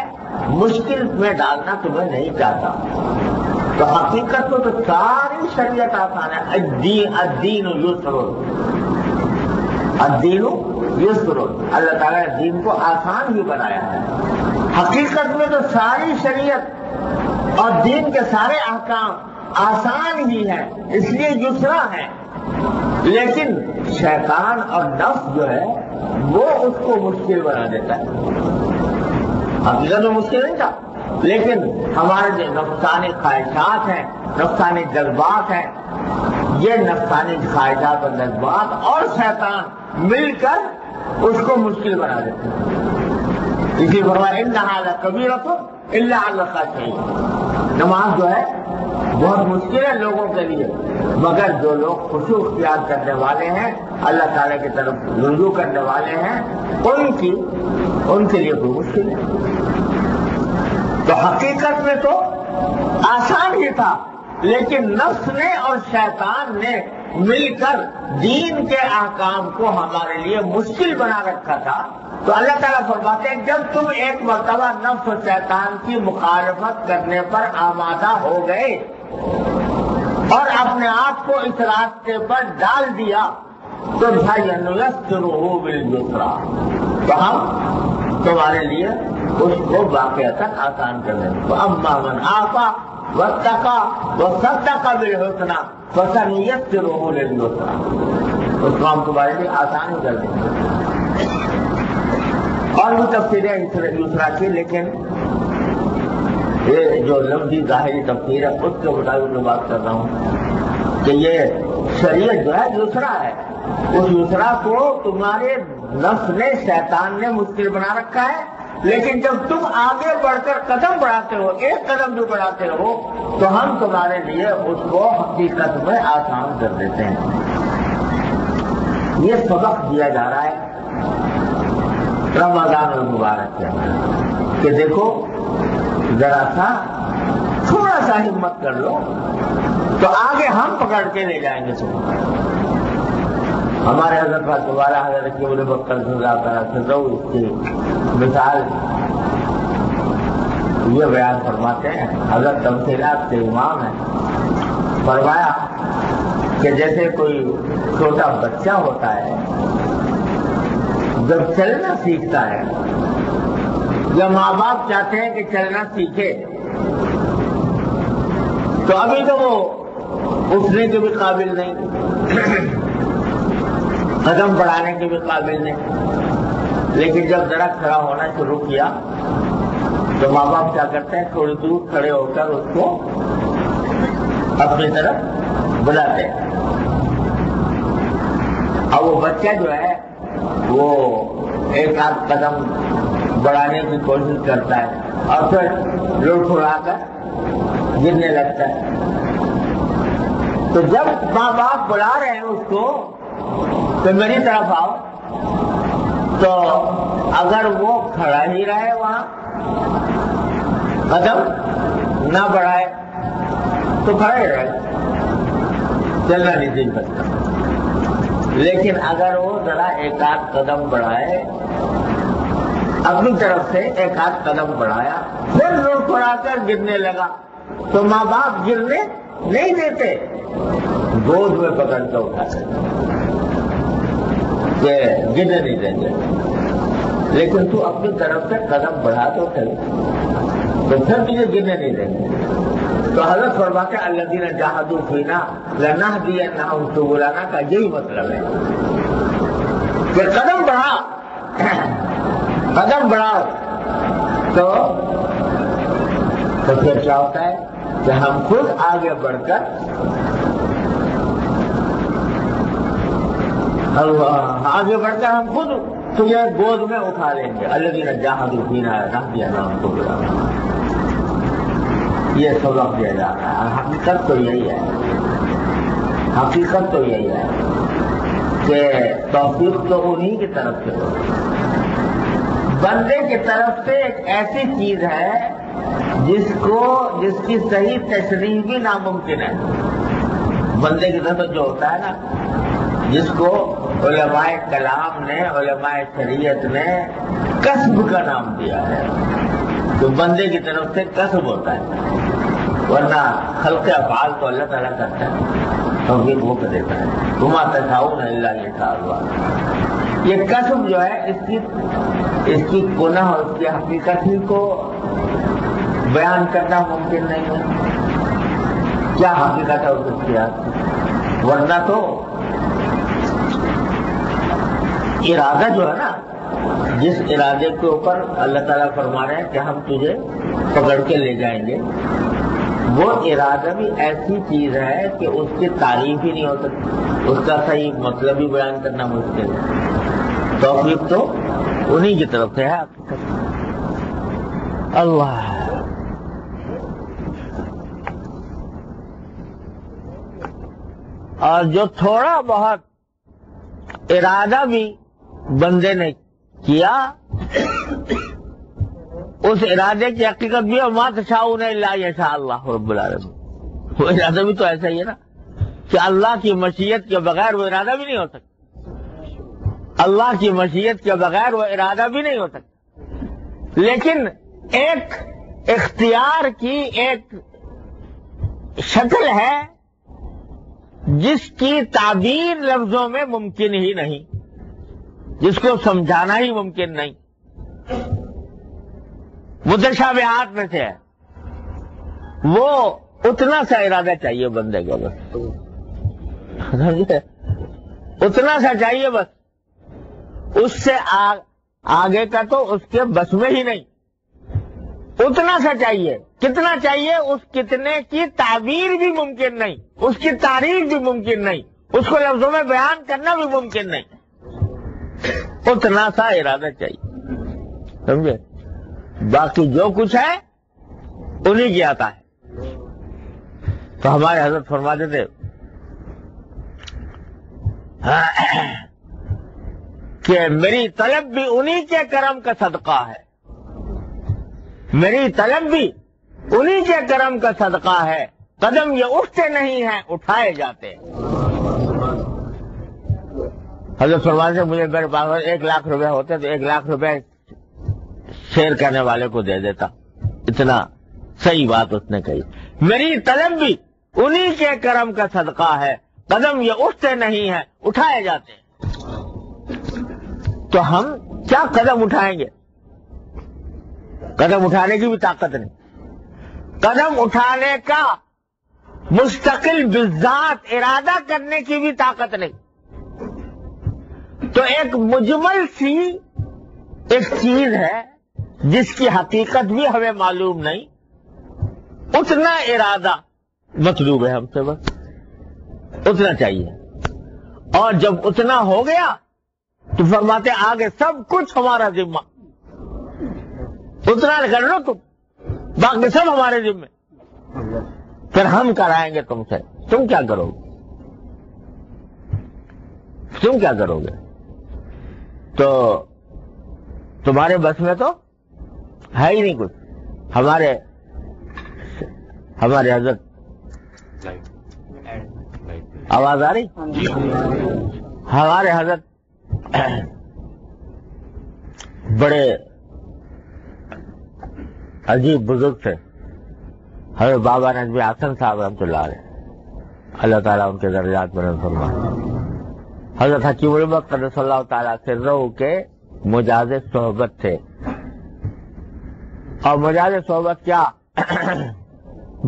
مشکل میں ڈالنا تمہیں نہیں چاہتا. تو حقیقت تو ساری شریعت آسان ہے. الدین یسر. الدین یسر، اللہ تعالیٰ نے دین کو آسان بھی بنایا ہے۔ حقیقت میں تو ساری شریعت اور دین کے سارے احکام آسان ہی ہیں، اس لیے یسرا ہے، لیکن شیطان اور نفس جو ہے وہ اس کو مشکل بنا دیتا ہے۔ حقیقت میں مشکل نہیں تھا، لیکن ہمارے جو نفسانی خواہشات ہیں، نفسانی جذبات ہیں، یہ نفسانی خواہشات اور جذبات اور شیطان مل کر اس کو مشکل بنا دیتے ہیں۔ اسی فرمایا انہا لکبیرۃ الا علی الخاشعین، نماز جو ہے بہت مشکل ہے لوگوں کے لیے، مگر جو لوگ خشوع اختیار کرنے والے ہیں، اللہ تعالیٰ کی طرف رجوع کرنے والے ہیں، ان کے لیے کوئی مشکل ہے۔ تو حقیقت میں تو آسان ہی تھا، لیکن نفس نے اور شیطان نے مل کر دین کے احکام کو ہمارے لیے مشکل بنا رکھا تھا۔ تو اللہ تعالیٰ فرماتے ہیں جب تم ایک مرتبہ نفس و شیطان کی مخالفت کرنے پر آمادہ ہو گئے اور اپنے آپ کو اس راستے پر ڈال دیا تو سَنُيَسِّرُهُ بِالْيُسْرَىٰ، تو ہم تمہارے لیے اس کو واقعتاً آسان کر دیں گے۔ وَأَمَّا مَنْ آفَا وَاتَّقَىٰ وَصَدَّقَ بِالْحُسْنَىٰ فَسَنُيَسِّرُهُ لِلْيُسْرَىٰ، اس کو ہم تمہارے لیے آسان ہی کر دیں گے۔ اور بھی تفسیریں یسرا کی، لیکن یہ جو لفظی ظاہری تفسیر ہے اس کے مطابق میں بات کر رہا ہوں کہ یہ شریعت جو ہے یسرا ہے، اس یسرا کو تمہارے نفس نے، شیطان نے مشکل بنا رکھا ہے، لیکن جب تم آگے بڑھ کر قدم بڑھاتے ہو، ایک قدم جو بڑھاتے ہو، تو ہم تمہارے لیے اس کو حقیقت میں آسان کر دیتے ہیں۔ یہ سبق دیا جا رہا ہے رمضان المبارک کے اندر کہ دیکھو ذرا سا تھوڑا سا ہمت کر لو تو آگے ہم پکڑ کے لے جائیں گے تم۔ ہمارے حضرت دوبارہ حضرت کی بولے بکر صلی اللہ تعالیٰ سے اس کی مثال یہ بیان فرماتے ہیں، حضرت تمثیلات کے امام ہیں، فرمایا کہ جیسے کوئی چھوٹا بچہ ہوتا ہے جب چلنا سیکھتا ہے، یا ماں باپ چاہتے ہیں کہ چلنا سیکھے، تو ابھی تو وہ اٹھنے کے بھی قابل نہیں، قدم بڑھانے کے بھی قابل نہیں، لیکن جب ذرا کھڑا ہونا شروع کیا تو ماں باپ کیا کرتے ہیں، تھوڑی دور کھڑے ہو کر اس کو اپنی طرف بلاتے ہیں۔ اب وہ بچہ جو ہے وہ ایک آدھ قدم بڑھانے کی کوشش کرتا ہے اور پھر لوٹ اڑا کر گرنے لگتا ہے۔ تو جب ماں باپ بلا رہے ہیں اس کو تو میری طرف آؤ، تو اگر وہ کھڑا ہی رہے وہاں، قدم نہ بڑھائے تو کھڑا ہی رہے، چلنا نہیں سیکھ سکتا۔ لیکن اگر وہ ذرا ایک آدھ قدم بڑھائے، اپنی طرف سے ایک آدھ قدم بڑھایا، پھر لوٹ اڑا کر گرنے لگا، تو ماں باپ گرنے نہیں دیتے، گود میں پکڑ کر اٹھاتے کہ گرنے نہیں دیں گے، لیکن تو اپنی طرف سے قدم بڑھا تو چلے تو پھر تجھے گرنے نہیں دیں گے۔ تو حضرت فرماتے ہیں الذین جاہدوا فینا لنہدینہم سبلنا کا یہی مطلب ہے کہ قدم بڑھاؤ تو پھر کیا ہوتا ہے کہ ہم خود آگے بڑھ کر ہم خود تجھے گود میں اٹھا لیں گے۔ الذین جاہدوا فینا لنہدینہم سبلنا، یہ سبق دیا جا رہا ہے۔ حقیقت تو یہی ہے، حقیقت تو یہی ہے کہ توفیق تو انہی کی طرف سے ہو، بندے کی طرف سے ایک ایسی چیز ہے جس کی صحیح تشریح بھی ناممکن ہے۔ بندے کی طرف جو ہوتا ہے نا، جس کو علماء کلام نے، علماء شریعت نے کسب کا نام دیا ہے، تو بندے کی طرف سے کسب ہوتا ہے، ورنہ خلق افعال تو اللہ تعالیٰ کرتا ہے۔ توفیق وہ دیتا ہے. وما تشاؤون الا ان شاء اللہ. یہ کسب جو ہے اس کی گناہ اور اس کی حقیقت ہی کو بیان کرنا ممکن نہیں ہے. کیا حقیقت ہے اس کی یاد؟ ورنہ تو ارادہ جو ہے نا، جس ارادے کے اوپر اللہ تعالیٰ فرما رہے ہیں کہ ہم تجھے پکڑ کے لے جائیں گے، وہ ارادہ بھی ایسی چیز ہے کہ اس کی تعریف ہی نہیں ہو سکتی، اس کا صحیح مطلب ہی بیان کرنا مشکل ہے. توفیق تو انہی کی طرف سے ہے. اللہ اور جو تھوڑا بہت ارادہ بھی بندے نے کیا، اس ارادے کی حقیقت بھی ہے. ما تشاؤون الا ان شاء اللہ رب العالمین. وہ ارادہ بھی تو ایسا ہی ہے نا کہ اللہ کی مشیت کے بغیر وہ ارادہ بھی نہیں ہو سکتا. اللہ کی مشیت کے بغیر وہ ارادہ بھی نہیں ہو سکتا. لیکن ایک اختیار کی ایک شکل ہے جس کی تعبیر لفظوں میں ممکن ہی نہیں، جس کو سمجھانا ہی ممکن نہیں. متشابہات میں سے ہے. وہ اتنا سا ارادہ چاہیے بندے کو، بس اتنا سا چاہیے بس. اس سے آگے کا تو اس کے بس میں ہی نہیں. اتنا سا چاہیے. کتنا چاہیے؟ اس کتنے کی تعبیر بھی ممکن نہیں، اس کی تعریف بھی ممکن نہیں، اس کو لفظوں میں بیان کرنا بھی ممکن نہیں. اتنا سا ارادہ چاہیے، سمجھے؟ باقی جو کچھ ہے انہی کی آتا ہے. تو ہمارے حضرت فرماتے تھے کہ میری طلب بھی انہی کے کرم کا صدقہ ہے، میری طلب بھی انہی کے کرم کا صدقہ ہے. قدم یہ اٹھتے نہیں ہیں، اٹھائے جاتے ہیں. حضرت فرماتے سے مجھے میرے پاس 1 لاکھ روپے ہوتے تو 1 لاکھ روپے شیئر کرنے والے کو دے دیتا. اتنا صحیح بات اس نے کہی. میری طلب بھی انہی کے کرم کا صدقہ ہے. قدم یہ اٹھتے نہیں ہیں، اٹھائے جاتے ہیں. تو ہم کیا قدم اٹھائیں گے؟ قدم اٹھانے کی بھی طاقت نہیں. قدم اٹھانے کا مستقل بذات ارادہ کرنے کی بھی طاقت نہیں. تو ایک مجمل سی ایک چیز ہے جس کی حقیقت بھی ہمیں معلوم نہیں، اتنا ارادہ مطلوب ہے ہم سے. بس اتنا چاہیے. اور جب اتنا ہو گیا تو فرماتے آگے سب کچھ ہمارا ذمہ. اتنا کر لو تم، باقی سب ہمارے ذمہ. پھر ہم کرائیں گے تم سے. تم کیا کرو گے؟ تم کیا کرو گے؟ تو تمہارے بس میں تو ہے ہی نہیں کچھ. ہمارے حضرت آواز آ رہی؟ ہمارے حضرت بڑے عجیب بزرگ تھے، حضرت بابا نجمی حسن صاحب رحمۃ اللہ علیہ. اللہ تعالیٰ ان کے درجات میں نظر فرمائے. حضرت حکیم الوقت قدس اللہ تعالیٰ سرہ کے مجاز صحبت تھے. اور مجاز صحبت کیا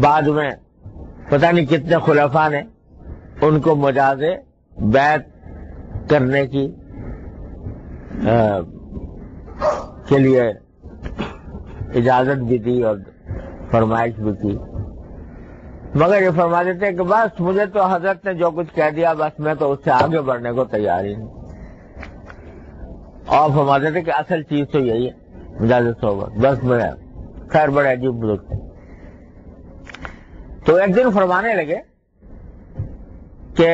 بعد میں پتہ نہیں کتنے خلفاء نے ان کو مجاز بیعت کرنے کی کے لیے اجازت بھی دی اور فرمائش بھی کی. مگر یہ فرما دیتے ہیں کہ بس مجھے تو حضرت نے جو کچھ کہہ دیا بس میں تو اس سے آگے بڑھنے کو تیار ہی نہیں. اور فرما دیتے ہیں کہ اصل چیز تو یہی ہے مجاز صحبت. بس میں خیر بڑے عجیب بزرگ تھے. تو ایک دن فرمانے لگے کہ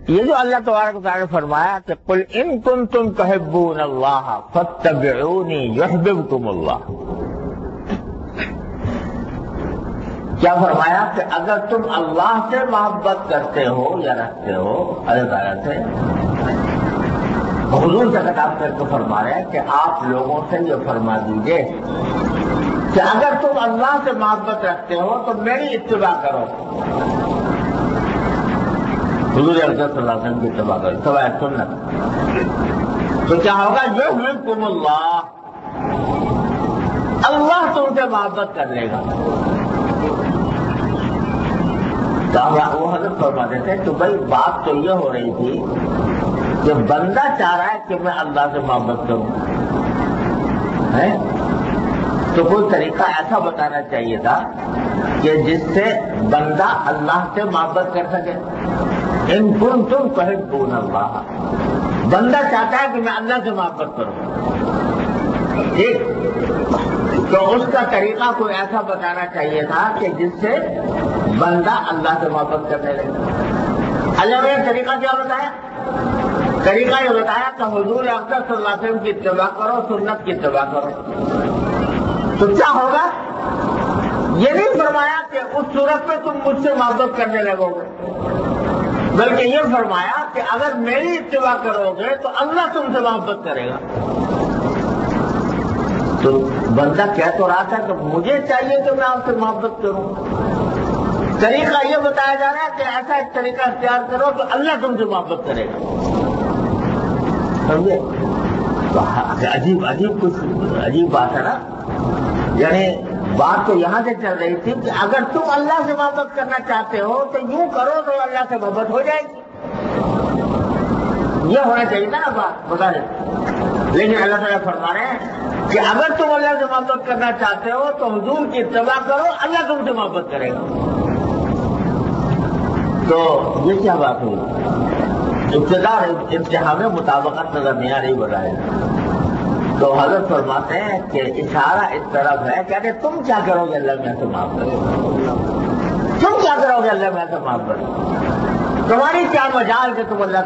یہ جو اللہ تبارک و تعالیٰ نے فرمایا کہ قل ان کنتم تحبون اللہ فاتبعونی یحببکم اللہ. کیا فرمایا کہ اگر تم اللہ سے محبت کرتے ہو یا رکھتے ہو اللہ تعالیٰ سے، حضور سے خطاب کر کے فرما رہے ہیں کہ آپ لوگوں سے یہ فرما دیجئے کہ اگر تم اللہ سے محبت رکھتے ہو تو میری اتباع کرو. حضور اقدس صلی اللہ علیہ وسلم کی اتباع کرو، اتباع سنت، تو کیا ہوگا؟ یحببکم اللہ، اللہ تم سے محبت کر لے گا۔ تو وہ حضرت فرماتے تھے کہ بھائی بات تو یہ ہو رہی تھی کہ بندہ چاہ رہا ہے کہ میں اللہ سے محبت کروں، تو کوئی طریقہ ایسا بتانا چاہیے تھا کہ جس سے بندہ اللہ سے محبت کر سکے۔ ان کنتم تحبون اللہ، بندہ چاہتا ہے کہ میں اللہ سے محبت کروں، ٹھیک، تو اس کا طریقہ کوئی ایسا بتانا چاہیے تھا کہ جس سے بندہ اللہ سے محبت کرنے لگے۔ اللہ نے طریقہ کیا بتایا؟ طریقہ یہ بتایا کہ حضور اقدس صلی اللہ علیہ وسلم کی اتباع کرو، سنت کی اتباع کرو، تو کیا ہوگا؟ یہ نہیں فرمایا کہ اس صورت میں تم مجھ سے محبت کرنے لگو گے، بلکہ یہ فرمایا کہ اگر میری اتباع کرو گے تو اللہ تم سے محبت کرے گا۔ تو بندہ کہہ تو رہا تھا کہ مجھے چاہیے کہ میں آپ سے محبت کروں، طریقہ یہ بتایا جا رہا ہے کہ ایسا ایک طریقہ اختیار کرو تو اللہ تم سے محبت کرے گا، سمجھے؟ تو عجیب کچھ عجیب بات ہے نا، یعنی بات تو یہاں سے چل رہی تھی کہ اگر تم اللہ سے محبت کرنا چاہتے ہو تو یوں کرو تو اللہ سے محبت ہو جائے گی، یہ ہونا چاہیے تھا نا بات، بتا دیں۔ لیکن اللہ تعالیٰ فرما رہے ہیں کہ اگر تم اللہ سے محبت کرنا چاہتے ہو تو حضور کی اتباع کرو، اللہ تم سے محبت کرے گا۔ تو یہ کیا بات ہوئی؟ ابتدا انتہا میں مطابقت نظر نہیں آ رہی بتائے، تو حضرت فرماتے ہیں کہ اشارہ اس طرف ہے، کہتے تم کیا کرو گے اللہ میں سے معاف کرے، تم کیا کرو گے اللہ میں سے معاف کرے، تمہاری کیا مجال کہ تم اللہ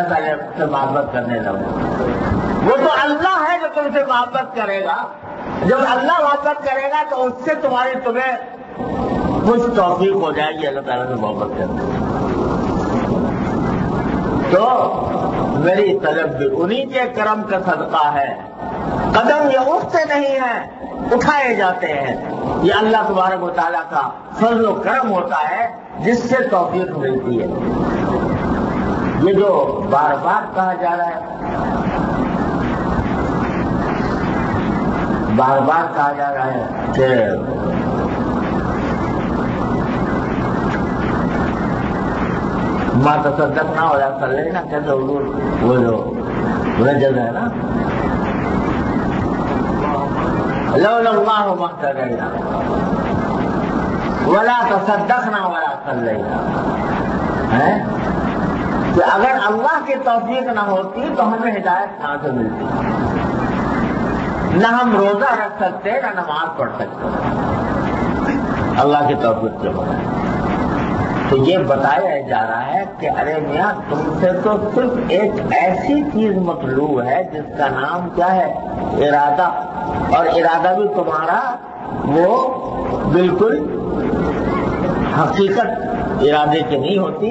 تعالیٰ سے محبت کرنے لگو، وہ تو اللہ ہے جو تم سے محبت کرے گا، جب اللہ محبت کرے گا تو اس سے تمہیں کچھ توفیق ہو جائے گی اللہ تعالیٰ سے محبت کرنے۔ تو میری طرف بھی انہی کے کرم کا صدقہ ہے، قدم یہ اٹھتے نہیں ہیں، اٹھائے جاتے ہیں، یہ اللہ تبارک و تعالیٰ کا فضل و کرم ہوتا ہے جس سے توفیق ملتی ہے۔ یہ جو بار بار کہا جا رہا ہے، بار بار کہا جا رہا ہے کہ ماں تصدق نہ ہو جاتا لینا کہتے حضور، وہ جو رجل ہے نا، لولا اللہ ما اهتدینا ولا تصدقنا ولا صلینا، کہ اگر اللہ کی توفیق نہ ہوتی تو ہمیں ہدایت کہاں سے ملتی، نہ ہم روزہ رکھ سکتے نہ نماز پڑھ سکتے، اللہ کی توفیق سے ہوتا ہے۔ تو یہ بتایا جا رہا ہے کہ ارے میاں تم سے تو صرف ایک ایسی چیز مطلوب ہے جس کا نام کیا ہے؟ ارادہ، اور ارادہ بھی تمہارا وہ بالکل حقیقت ارادے کی نہیں ہوتی،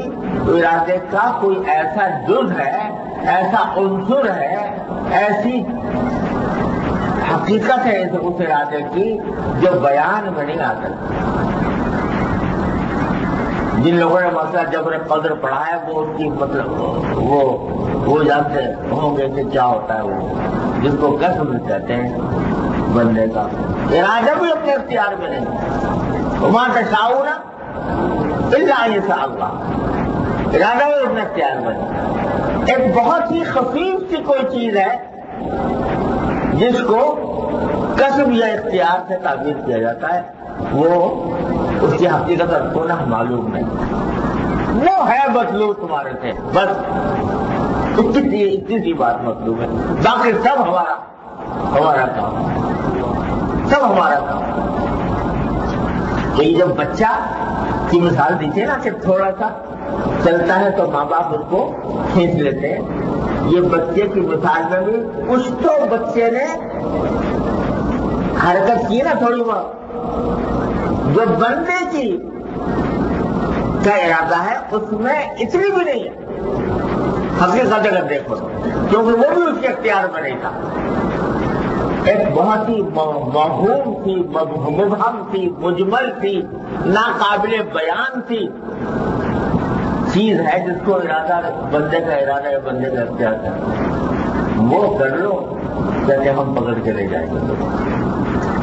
ارادے کا کوئی ایسا جز ہے، ایسا عنصر ہے، ایسی حقیقت ہے اس ارادے کی جو بیان میں نہیں آ سکتی۔ جن لوگوں نے مسئلہ جبر قدر پڑھا ہے وہ اس کی مطلب وہ جانتے ہوں گے کہ کیا ہوتا ہے، وہ جس کو قسم کہتے ہیں بندے کا ارادہ بھی اپنے اختیار میں نہیں، وما تشاؤون الا ان یشاء اللہ، ارادہ بھی اپنے اختیار میں نہیں۔ ایک بہت ہی خفیف سی کوئی چیز ہے جس کو قسم یا اختیار سے تعبیر کیا جاتا ہے، وہ اس کی حقیقت کو نہ معلوم نہیں، وہ ہے مطلوب تمہارے سے، بس اتنی سی بات مطلوب ہے، باقی سب ہمارا کام، سب ہمارا کام۔ کہ جب بچہ کی مثال دیجیے نا کہ تھوڑا سا چلتا ہے تو ماں باپ اس کو کھینچ لیتے ہیں، یہ بچے کی مثال میں بھی کچھ تو بچے نے حرکت کی نا تھوڑی بہت، جو بننے کی کا ارادہ ہے اس میں اتنی بھی نہیں ہے حقیقت اگر دیکھو، کیونکہ وہ بھی اس کے اختیار میں نہیں تھا، ایک بہت ہی موہوم تھی، مبہم تھی، مجمل تھی، ناقابل بیان تھی، چیز ہے جس کو ارادہ بندے کا ارادہ ہے، بندے کا اختیار ہے، وہ کر لو جیسے ہم پکڑ کے لے جائیں گے،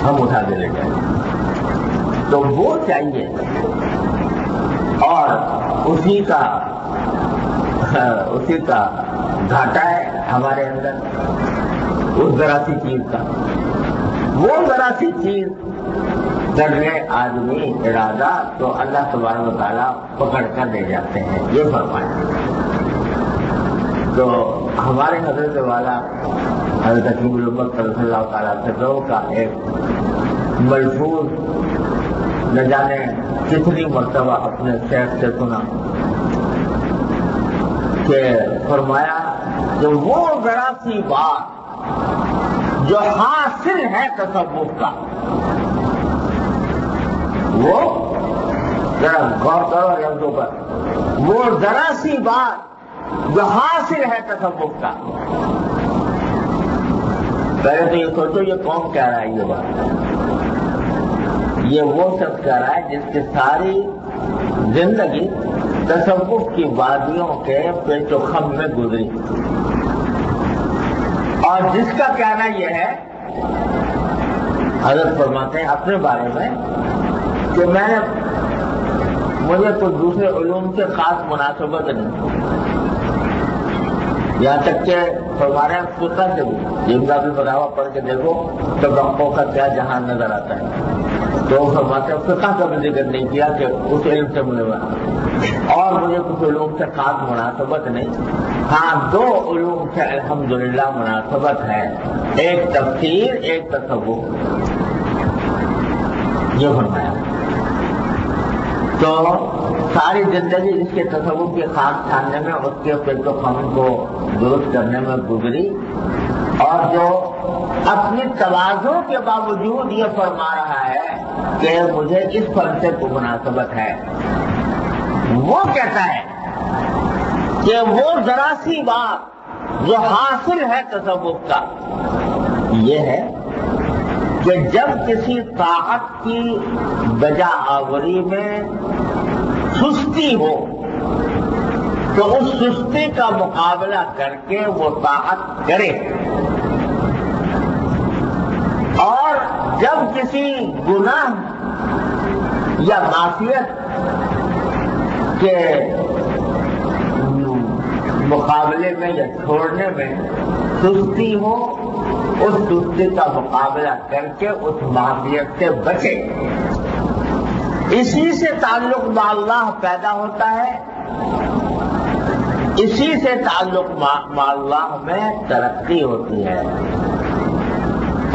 ہم اٹھا کے لے جائیں گے، تو وہ چاہیے، اور اسی کا گھاٹا ہے ہمارے اندر اس ذرا سی چیز کا۔ وہ ذرا سی چیز کر لے آدمی ارادہ تو اللہ تبارک و تعالیٰ پکڑ کر لے جاتے ہیں، یہ فرمایا۔ تو ہمارے حضرت والا حضرت حکیم الامت صلی اللہ تعالیٰ عنہ کا ایک ملفوظ نہ جانے کتنی مرتبہ اپنے شیخ سے سنا کہ فرمایا کہ وہ ذرا سی بات جو حاصل ہے تصوف کا، وہ ذرا غور کرو لفظوں پر، وہ ذرا سی بات جو حاصل ہے تصوف کا۔ پہلے تو یہ سوچو یہ کون کہہ رہا ہے یہ بات؟ یہ وہ شخص کہہ رہا ہے جس کی ساری زندگی تصوف کی وادیوں کے پیچ و خم میں گزری، اور جس کا کہنا یہ ہے، حضرت فرماتے ہیں اپنے بارے میں کہ مجھے کوئی دوسرے علوم سے خاص مناسبت نہیں، یہاں تک کہ ہمارے فقہ سے بھی جن کا بھی بڑھاوا پڑھ کے دیکھو تو وقفوں کا کیا جہان نظر آتا ہے، تو فرماتے ہیں فقہ کا بھی ذکر نہیں کیا کہ اس علم سے مجھے اور مجھے کچھ علوم سے خاص مناسبت نہیں، ہاں دو علوم سے الحمدللہ مناسبت ہے، ایک تفسیر ایک تصوف، یہ فرمایا۔ تو ساری زندگی اس کے تصوف کی خاص چھاننے میں، اس کے پیچ و خم کو درست کرنے میں گزری، اور جو اپنی تواضع کے باوجود یہ فرما رہا ہے کہ مجھے اس فن سے کوئی مناسبت ہے، وہ کہتا ہے کہ وہ ذرا سی بات جو حاصل ہے تصوف کا یہ ہے کہ جب کسی طاعت کی بجا آوری میں سستی ہو تو اس سستی کا مقابلہ کر کے وہ طاعت کرے، اور جب کسی گناہ یا معصیت کے مقابلے میں یا چھوڑنے میں سستی ہو، اس سستی کا مقابلہ کر کے اس معصیت سے بچے۔ اسی سے تعلق با اللہ پیدا ہوتا ہے، اسی سے تعلق با اللہ میں ترقی ہوتی ہے،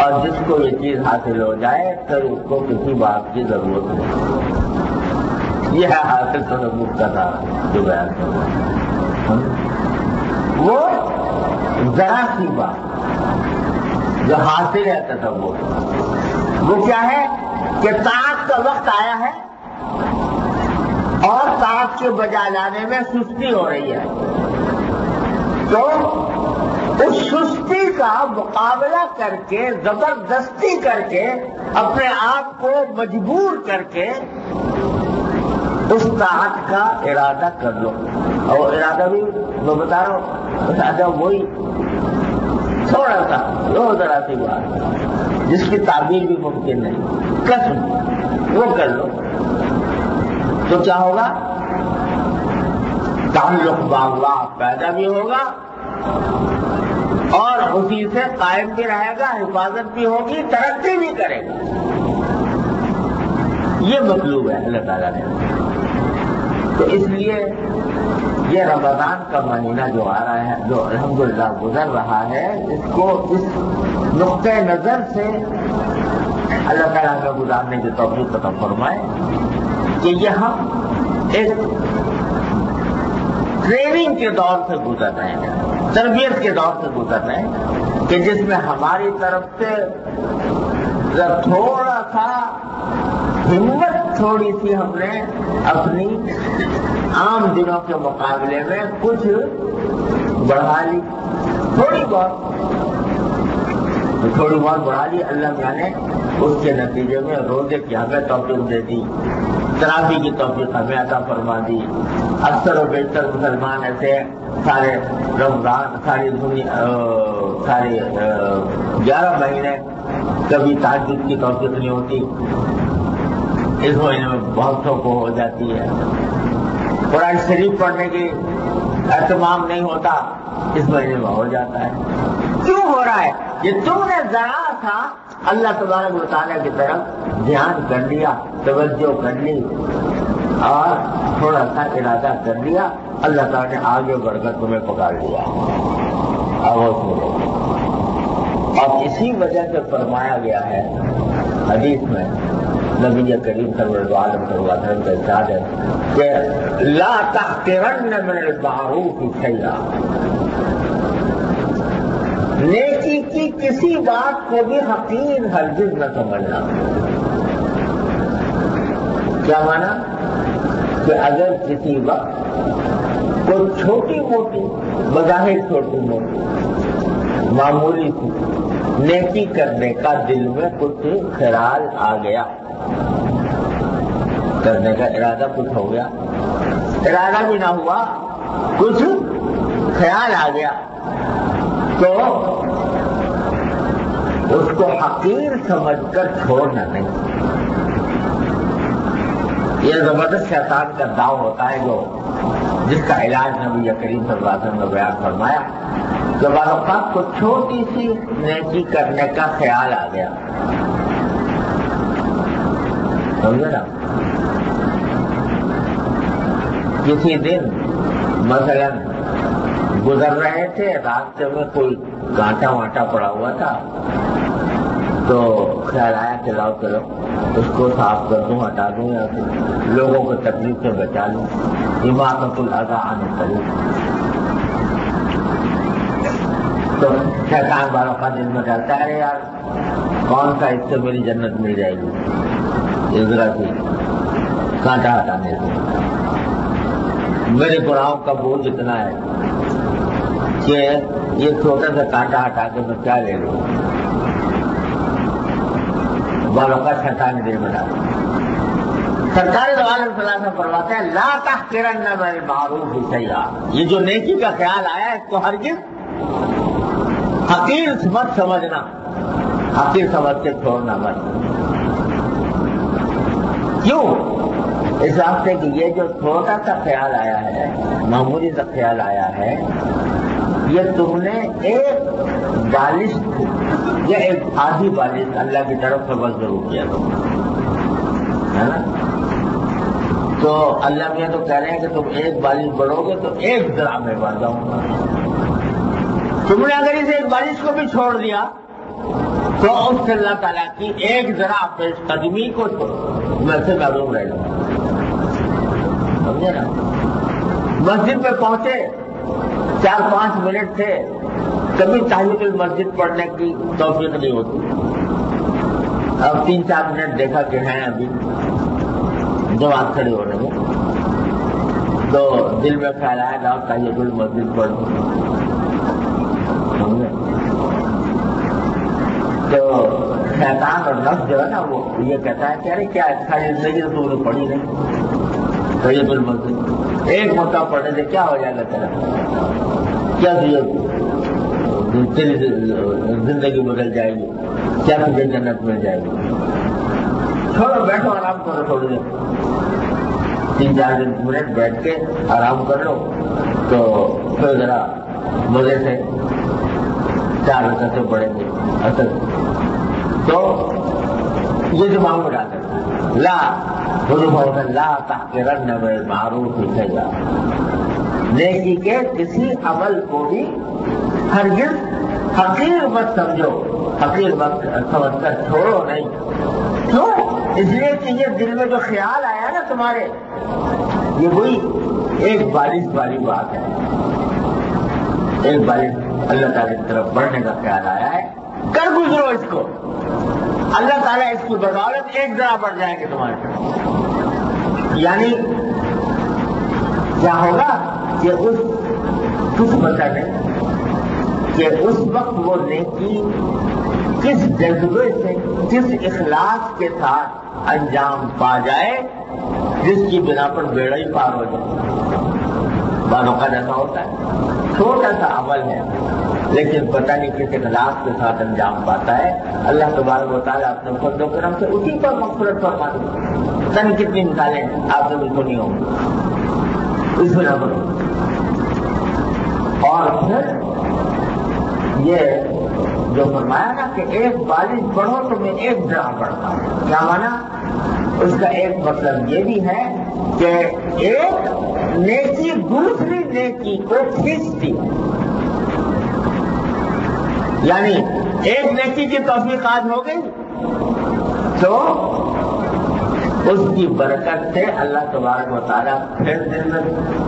اور جس کو یہ چیز حاصل ہو جائے پھر اس کو کسی بات کی ضرورت نہیں۔ یہ ہے حاصل تصوف کا تھا جو بیان کرنا، وہ ذرا سی بات جو حاصل ہے تصوف، وہ کیا ہے کہ طاعت کا وقت آیا ہے اور طاعت کے بجا لانے میں سستی ہو رہی ہے، تو اس سستی کا مقابلہ کر کے، زبردستی کر کے، اپنے آپ کو مجبور کر کے اس طاعت کا ارادہ کر لو۔ اور ارادہ بھی میں بتا رہا ہوں، ارادہ وہی تھوڑا سا وہ ذرا سی بات جس کی تعبیر بھی ممکن نہیں، قسم وہ کر لو تو کیا ہوگا؟ تعلق با اللہ پیدا بھی ہوگا اور اسی سے قائم بھی رہے گا، حفاظت بھی ہوگی، ترقی بھی کرے گا۔ یہ مطلوب ہے اللہ تعالیٰ نے۔ تو اس لیے یہ رمضان کا مہینہ جو آ رہا ہے، جو الحمدللہ گزر رہا ہے، اس کو اس نقطۂ نظر سے اللہ تعالیٰ کا گزارنے کی توفیق عطا فرمائے کہ یہ ہم ایک ٹریننگ کے دور سے گزر رہے ہیں، تربیت کے دور سے گزر رہے ہیں، کہ جس میں ہماری طرف سے تھوڑا سا ہمت تھوڑی سی ہم نے اپنی عام دنوں کے مقابلے میں کچھ بڑھا لی، تھوڑی بہت، تو تھوڑی بہت بڑھا لی، اللہ نے اس کے نتیجے میں روزے کی ہمیں توفیق دے دی، تراویح کی توفیق ہمیں عطا فرما دی۔ اکثر و بیشتر مسلمان ایسے سارے رمضان ساری 11 مہینے کبھی تہجد کی توفیق نہیں ہوتی، اس مہینے میں بہتوں کو ہو جاتی ہے۔ قرآن شریف پڑھنے کی اہتمام نہیں ہوتا، اس مہینے میں ہو جاتا ہے۔ کیوں ہو رہا ہے؟ یہ تم نے ذرا تھا اللہ تبارک و تعالیٰ کی طرف دھیان کر لیا، توجہ کر لی اور تھوڑا سا ارادہ کر لیا، اللہ تعالیٰ نے آگے بڑھ کر تمہیں پکڑ لیا۔ اور اسی وجہ سے فرمایا گیا ہے حدیث میں، نبی کریم صلی اللہ علیہ وسلم کا ارشاد ہے کہ لا تحقرن من المعروف شیئا، نیکی کی کسی بات کو بھی حقیر ہرگز نہ سمجھنا۔ کیا مانا؟ کہ اگر کسی وقت کوئی چھوٹی موٹی بظاہر چھوٹی موٹی معمولی سی نیکی کرنے کا دل میں کچھ خیال آ گیا، کرنے کا ارادہ کچھ ہو گیا، ارادہ بھی نہ ہوا، کچھ خیال آ گیا، تو اس کو حقیر سمجھ کر چھوڑنا نہیں۔ یہ زبردست شیطان کا داؤ ہوتا ہے جو جس کا علاج نبی کریم صلی اللہ علیہ وسلم نے بیان فرمایا کہ بعض اوقات کو چھوٹی سی نیکی کرنے کا خیال آ گیا، سمجھے نا؟ کسی دن مثلا گزر رہے تھے، راستے میں کوئی کانٹا وانٹا پڑا ہوا تھا، تو خیال آیا کہ لاؤ چلو اس کو صاف کر دوں، ہٹا دوں، یا پھر لوگوں کو تکلیف سے بچا لوں، اماطۃ الاذی عن الطریق۔ تو شیطان والوں کا دل میں ڈالتا ہے یار کون سا اس سے میری جنت مل جائے گی، ذرا سی کانٹا ہٹانے سے میرے گناہوں کا بوجھ اتنا ہے کہ یہ چھوٹا سا کانٹا ہٹا کے میں کیا لے لوں، والوں کا شیطان دل میں ڈالتا۔ سرکار دو عالم صلی اللہ علیہ وسلم فرماتے ہیں لا تحقرن من المعروف شیئا، یہ جو نیکی کا خیال آیا ہے اس کو ہرگز حقیر مت سمجھنا، حقیر سمجھ کے چھوڑنا مت۔ کیوں؟ اس واسطے کہ یہ جو چھوٹا سا خیال آیا ہے، معمولی سا خیال آیا ہے، یہ تم نے ایک بالش یا ایک آدھی بالش اللہ کی طرف سے بس ضرور کیا ہے نا۔ تو اللہ میاں تو کہہ رہے ہیں کہ تم ایک بالش بڑھو گے تو ایک ذرا میں بڑھ جاؤں گا۔ تم نے اگر اس ایک بالش کو بھی چھوڑ دیا تو اس سے اللہ تعالیٰ کی ایک ذرا پیش قدمی کو میں سے محروم رہ جاؤں، سمجھے نا؟ مسجد میں پہنچے، 4-5 منٹ تھے، کبھی تحیۃ المسجد پڑھنے کی توفیق نہیں ہوتی، اب 3-4 منٹ دیکھا کہ ہیں ابھی جماعت کھڑی ہونے میں، تو دل میں خیال آیا کہ آپ تحیۃ المسجد پڑھ دیں، تو شیطان اور نفس جو ہے نا وہ یہ کہتا ہے کہ ارے کیا ساری زندگی تو تم نے پڑھی نہیں تحیۃ المسجد، ایک مرتبہ پڑھنے سے کیا ہو جائے گا تیرا، کیا تیری زندگی بدل جائے گی، کیا تجھے جنت مل جائے گی، چھوڑو بیٹھو آرام کرو، تھوڑی دیر 3-4 منٹ بیٹھ کے آرام کر لو، تو پھر ذرا مزے سے 4 رکعتیں پڑھیں گے اصل۔ تو یہ جو معمول آتا ہے لا حضور لا تحقرن من المعروف شیئا، نیکی کے کسی عمل کو بھی ہرگز حقیر مت سمجھو، حقیر مت سمجھ کر چھوڑو نہیں۔ کیوں؟ اس لیے کہ یہ دل میں جو خیال آیا نا تمہارے، یہ وہی ایک بالش والی بات ہے، ایک بالش اللہ تعالیٰ کی طرف بڑھنے کا خیال آیا ہے، کر گزرو اس کو، اللہ تعالیٰ اس کی بدولت ایک ذرا بڑھ جائے گے تمہارے طرف۔ یعنی کیا ہوگا کہ اس کچھ بچا نہیں کہ اس وقت وہ نیکی کس جذبے سے، کس اخلاص کے ساتھ انجام پا جائے جس کی بنا پر بیڑا ہی پار ہو جائے۔ بعض اوقات ایسا ہوتا ہے، چھوٹا سا عمل ہے لیکن پتہ نہیں کس اخلاص کے ساتھ انجام پاتا ہے، اللہ تبارک و تعالیٰ اپنے فضل و کرم سے اسی پر مغفرت فرما دے۔ پتہ نہیں کتنی مثالیں آپ نے بھی سنی ہوں گی اس بنا پر۔ اور پھر یہ جو فرمایا نا کہ ایک بارش پڑھو تو میں ایک ڈرا پڑھتا ہوں، کیا مانا؟ اس کا ایک مطلب یہ بھی ہے کہ ایک نیکی دوسری نیکی کو کھینچتی، یعنی ایک نیکی کی توفیق آج ہو گئی تو اس کی برکت سے اللہ تبارک و تعالیٰ پھر دن میں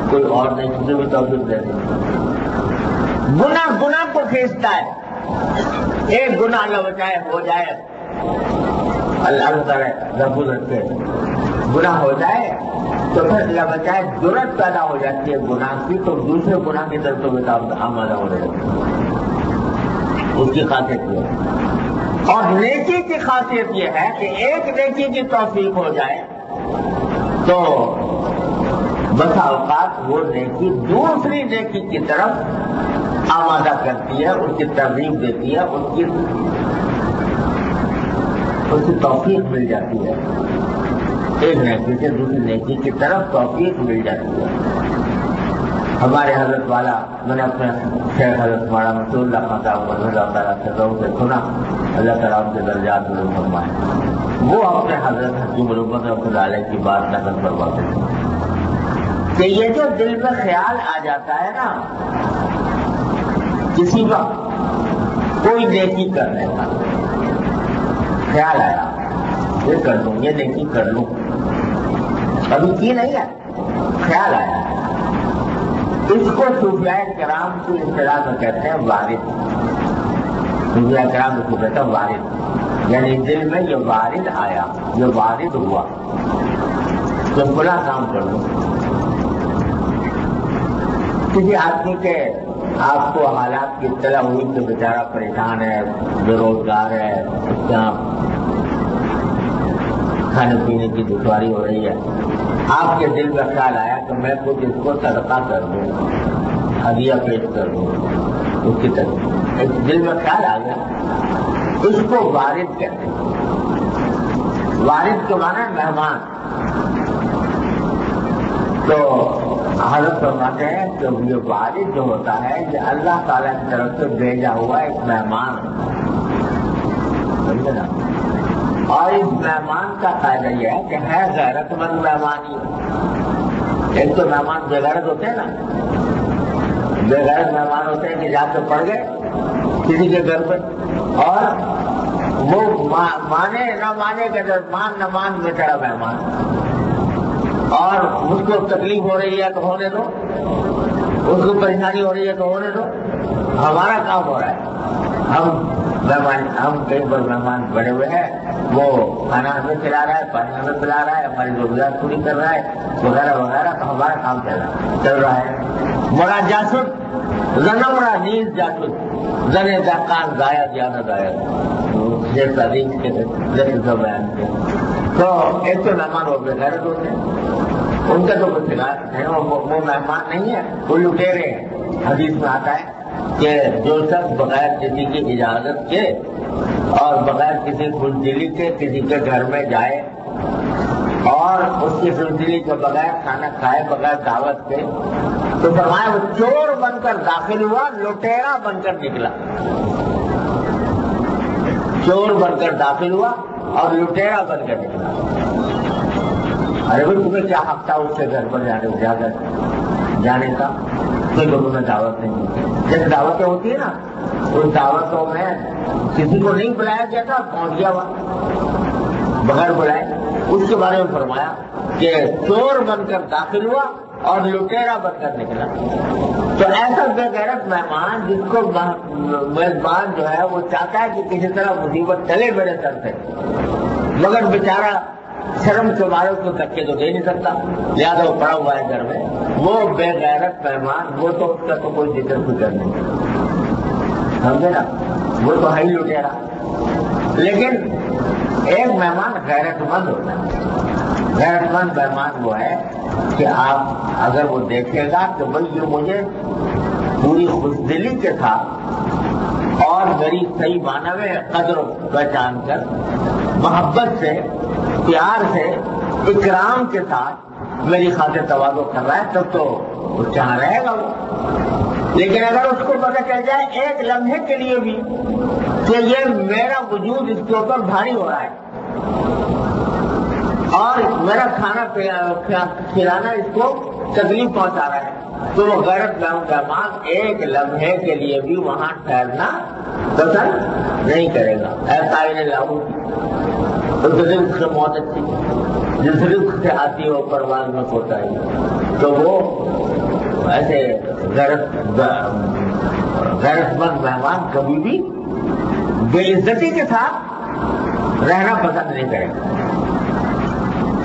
کوئی اور نیکی کی بھی توفیق دے دے۔ گناہ کو کھینچتا ہے، ایک گناہ اللہ بچائے ہو جائے، اللہ تعالیٰ محفوظ رکھے، گناہ ہو جائے تو پھر اللہ بچائے جرأت پیدا ہو جاتی ہے گناہ کی، تو دوسرے گناہ کی طرف تو آمادہ ہو رہے ہیں۔ اس کی خاصیت یہ ہے۔ اور نیکی کی خاصیت یہ ہے کہ ایک نیکی کی توفیق ہو جائے تو بسا اوقات وہ نیکی دوسری نیکی کی طرف آمادہ کرتی ہے، اس کی ترغیب دیتی ہے، اس کی توفیق مل جاتی ہے، ایک نیکی سے دوسری نیکی کی طرف توفیق مل جاتی ہے۔ ہمارے حضرت والا، میں نے اپنے شیخ حضرت مولانا منصور اللہ خان صاحب اللہ تعالیٰ سے سنا، اللہ تعالیٰ ان کے درجات بلند فرمائے، وہ اپنے حضرت حکیم الامت رحمۃ اللہ علیہ کی بات نقل کرواتے تھے کہ یہ جو دل میں خیال آ جاتا ہے نا کسی وقت کوئی نیکی کرنے کا خیال آیا، یہ کر لوں، یہ نیکی کر لوں، ابھی کی نہیں ہے، خیال آیا، اس کو صوفیاء کرام کی اصطلاح میں کہتے ہیں وارد۔ صوفیاء کرام اس کو کہتے ہیں وارد، یعنی دل میں یہ وارد آیا، یہ وارد ہوا تو فلاں کام کر لوں۔ کسی آدمی کے آپ کو حالات کی اطلاع ہوئی کہ بیچارہ پریشان ہے، بے روزگار ہے، اس کا کھانے پینے کی دشواری ہو رہی ہے، آپ کے دل میں خیال آیا کہ میں کچھ اس کو صدقہ کر دوں، ہدیہ پیش کر دوں، اس کی طرف ایک دل میں خیال آ گیا، اس کو وارد کہتے ہیں۔ وارد کے معنی مہمان۔ تو حضرت فرماتے ہیں کہ یہ وارد جو ہوتا ہے یہ اللہ تعالیٰ کی طرف سے بھیجا ہوا ایک مہمان ہے نا، اور اس مہمان کا فائدہ یہ ہے کہ ہے غیرت مند مہمان ہی۔ ایک تو مہمان بے غیرت ہوتے ہیں نا، بے غیرت مہمان ہوتے ہیں کہ جا کے پڑ گئے کسی کے گھر پر اور وہ مانے نہ مانے کہ مان نہ مان بیچارہ مہمان، اور اس کو تکلیف ہو رہی ہے تو ہونے دو، اس کو پریشانی ہو رہی ہے تو ہونے دو، ہمارا کام ہو رہا ہے، ہم کئی بار مہمان بڑے ہوئے ہیں، وہ کھانا ہمیں کھلا رہا ہے، پانی ہمیں پلا رہا ہے، ہماری ضروریات پوری کر رہا ہے وغیرہ وغیرہ، تو ہمارا کام چل رہا ہے۔ مرا جاسد زنمرا نیز جاسد زن دہقان گایا جانا گایا، جیسا ریچ کے جیسے بیان کے۔ تو ایک تو مہمان ہو گئے غیرت ہوتے ہیں، ان کا تو کچھ شکایت ہے، وہ مہمان نہیں ہے، وہ لٹیرے ہیں۔ حدیث میں آتا ہے کہ جو شخص بغیر کسی کی اجازت کے اور بغیر کسی خوشدلی کے کسی کے گھر میں جائے اور اس کی خوشدلی کے بغیر کھانا کھائے بغیر دعوت کے، تو فرمایا وہ چور بن کر داخل ہوا، لٹیرا بن کر نکلا۔ چور بن کر داخل ہوا اور لٹیرا بن کر نکلا۔ ارے بھائی تمہیں کیا حق تھا اس کے گھر پر جانے کا؟ کوئی لوگوں میں دعوت نہیں ہوتی، جیسے دعوتیں ہوتی ہیں نا، ان دعوتوں میں کسی کو نہیں بلایا گیا تھا، پہنچ گیا ہوا بغیر بلائے۔ اس کے بارے میں فرمایا کہ چور بن کر داخل ہوا اور لٹیرا بن کر نکلا۔ تو ایسا بے غیرت مہمان جس کو میزبان جو ہے وہ چاہتا ہے کہ کسی طرح مصیبت چلے میرے سر سے، مگر بیچارہ شرم کے مارے کو دھکے تو دے نہیں سکتا، لہٰذا وہ پڑا ہوا ہے گھر میں، وہ بے غیرت مہمان، وہ تو اس کا تو کوئی ذکر فکر نہیں، سمجھے نا، وہ تو ہے ہی لٹیرا۔ لیکن ایک مہمان غیرت مند ہوتا ہے. غیرت مند مہمان وہ ہے کہ آپ اگر وہ دیکھے گا کہ بھائی یہ مجھے پوری خوشدلی کے ساتھ اور میری صحیح معنی میں قدر پہچان کر محبت سے پیار سے اکرام کے ساتھ میری خاطر تواضع کر رہا ہے تب تو وہ جہاں رہے گا وہ. لیکن اگر اس کو پتہ چل جائے ایک لمحے کے لیے بھی کہ یہ میرا وجود اس کے اوپر بھاری ہو رہا ہے اور میرا کھانا کھلانا اس کو تکلیف پہنچا رہا ہے, تو وہ غیرت مند مہمان ایک لمحے کے لیے بھی وہاں ٹھہرنا پسند نہیں کرے گا. ایسا ہی نہیں لاؤ رزق سے موت اچھی, جس رزق سے آتی ہو پرواز میں ہوتا ہے, تو وہ ایسے غیرت مند مہمان کبھی بھی بے عزتی کے ساتھ رہنا پسند نہیں کرے گا.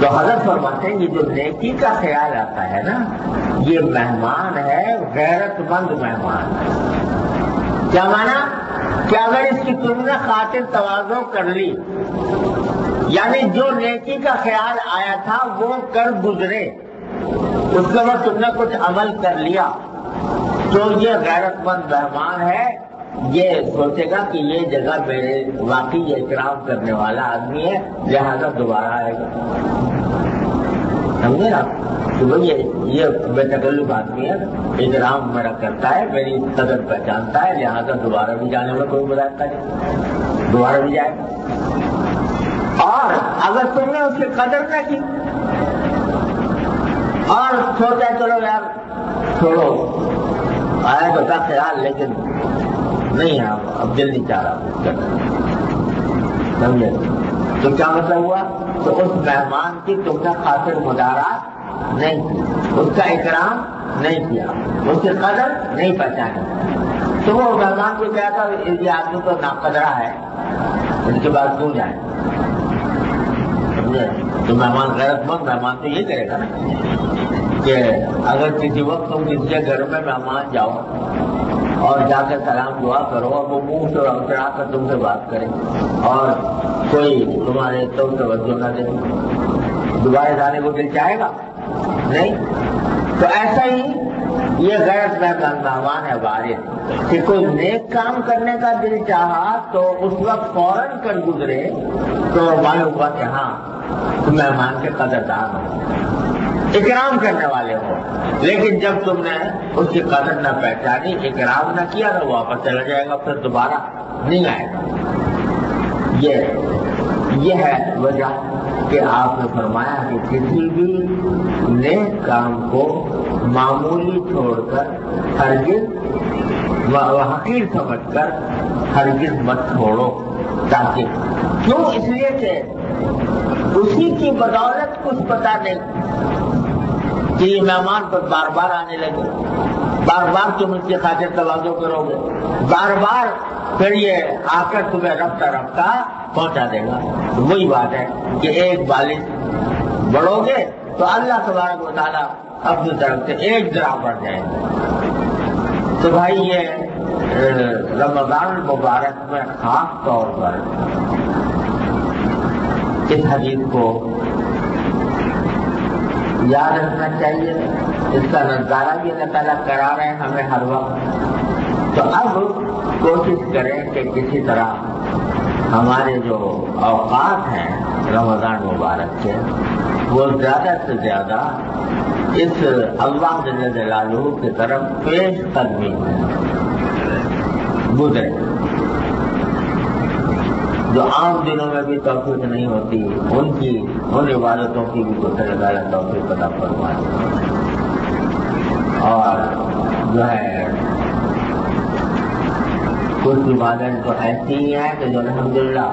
تو حضرت فرماتے ہیں یہ جو نیکی کا خیال آتا ہے نا, یہ مہمان ہے غیرت مند مہمان. کیا مانا کہ اگر اس کی تم نے خاطر تواضع کر لی, یعنی جو نیکی کا خیال آیا تھا وہ کر گزرے, اس کے بعد تم نے کچھ عمل کر لیا, تو یہ غیرت مند مہمان ہے. یہ سوچے گا کہ یہ جگہ میرے واقعی یہ اکرام کرنے والا آدمی ہے, لہذا دوبارہ آئے گا. سمجھے آپ کہ بھائی یہ بے تکلف آدمی ہے, اکرام میرا کرتا ہے, میری قدر پہچانتا ہے, لہذا دوبارہ بھی جانے میں کوئی برائی نہیں, دوبارہ بھی جائے گا. اور اگر تم نے اس کی قدر نہ کی اور سوچا چلو یار چھوڑو, آیا تو تھا خیال لیکن نہیں ہے, اب دل نہیں چاہ رہا, سمجھے, تو کیا مطلب ہوا؟ تو اس مہمان کی تم نے خاطر مدارات نہیں کی, اس کا اکرام نہیں کیا, اس کی قدر نہیں پہچانی. تو وہ مہمان کو کہا تھا یہ آدمی تو ناقدرہ ہے, اس کے بعد کیوں جائیں. سمجھے, تو مہمان غیرت مند مہمان تو یہ کرے گا نا کہ اگر کسی وقت تم کسی کے گھر میں مہمان جاؤ اور جا کر سلام دعا کرو اور وہ منہ سے چڑھا کر تم سے بات کرے اور کوئی تمہارے تو توجہ نہ دے, دوبارہ جانے کو دل چاہے گا نہیں. تو ایسا ہی یہ غیرت مند مہمان ہے وارث کہ کوئی نیک کام کرنے کا دل چاہا تو اس وقت فوراً کر گزرے, تو معلوم ہوا کہ ہاں مہمان کے قدردان ہو, اکرام کرنے والے ہو. لیکن جب تم نے اس کی قدر نہ پہچانی, اکرام نہ کیا, تو واپس چلا جائے گا, پھر دوبارہ نہیں آئے گا. یہ ہے وجہ کہ آپ نے فرمایا کہ کسی بھی نیک کام کو معمولی چھوڑ کر ہرگز حقیر سمجھ کر ہرگز مت چھوڑو. تاکہ کیوں؟ اس لیے کہ اسی کی بدولت کچھ پتا نہیں کہ یہ مہمان پر بار بار آنے لگے, بار بار تم اس کی خاطر تواضع کرو گے, بار بار پھر یہ آ کر تمہیں رفتہ رفتہ پہنچا دے گا. وہی بات ہے کہ ایک بالش بڑھو گے تو اللہ تبارک و تعالیٰ اپنی طرف سے ایک ذرا بڑھ جائے گا. تو بھائی یہ رمضان المبارک میں خاص طور پر اس حدیث کو یاد رکھنا چاہیے, اس کا نظارہ بھی اللہ تعالیٰ کرا رہے ہیں ہمیں ہر وقت. تو اب کوشش کریں کہ کسی طرح ہمارے جو اوقات ہیں رمضان مبارک کے, وہ زیادہ سے زیادہ اس اللہ جل جلالہ کی طرف پیش قدمی گزرے. جو عام دنوں میں بھی توفیق نہیں ہوتی, ان عبادتوں کی بھی تو اللہ تعالیٰ توفیق عطا فرمائے. اور جو ہے کچھ عبادت تو ایسی ہی ہے کہ جو الحمدللہ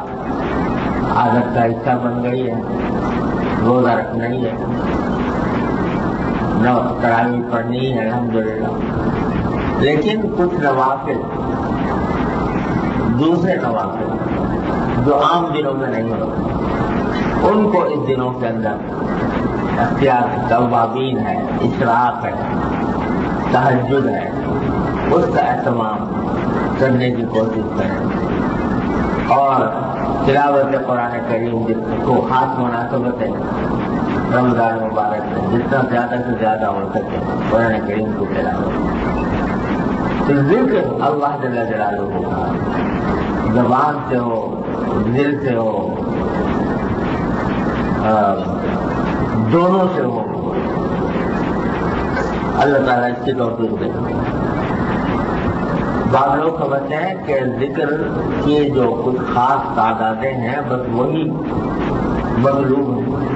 عادت کا حصہ بن گئی ہے, روزہ رکھنا ہی ہے, نہ تراویح پڑھنی ہے الحمدللہ. لیکن کچھ نوافل, دوسرے نوافل جو عام دنوں میں نہیں ہوتے, ان کو اس دنوں کے اندر اختیار, توابین ہے, اشراق ہے, تہجد ہے, اس کا اہتمام کرنے کی کوشش کریں. اور تلاوت قرآن کریم جس کو خاص مناسبت ہے رمضان مبارک میں جتنا زیادہ سے زیادہ ہو سکے قرآن کریم کو تلاوت. تو ذکر اللہ جل جلالہ کا زبان سے ہو دل سے ہو دونوں سے ہو اللہ تعالیٰ اس کی توفیق دے. بعض لوگ سمجھتے ہیں کہ ذکر کی جو کچھ خاص تعدادیں ہیں بس وہی مطلوب ہیں.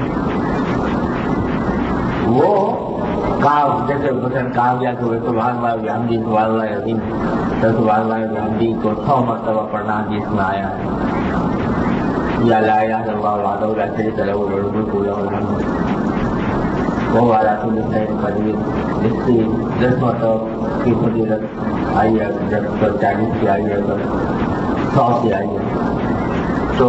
وہ جیسے مثلاً کہا گیا کہ سبحان اللہ بحمدہ سبحان اللہ عظیم تو سبحان اللہ بحمدہ کو 100 مرتبہ پڑھنا جس میں آیا یا لا الہ الا اللہ وحدہ لا شریک لہ لہ الملک وله الحمد وهو على كل شيء قدیر. اس کی 10 مرتبہ کی فضیلت آئی ہے, 40 کی آئی ہے, 100 کی آئی ہے. تو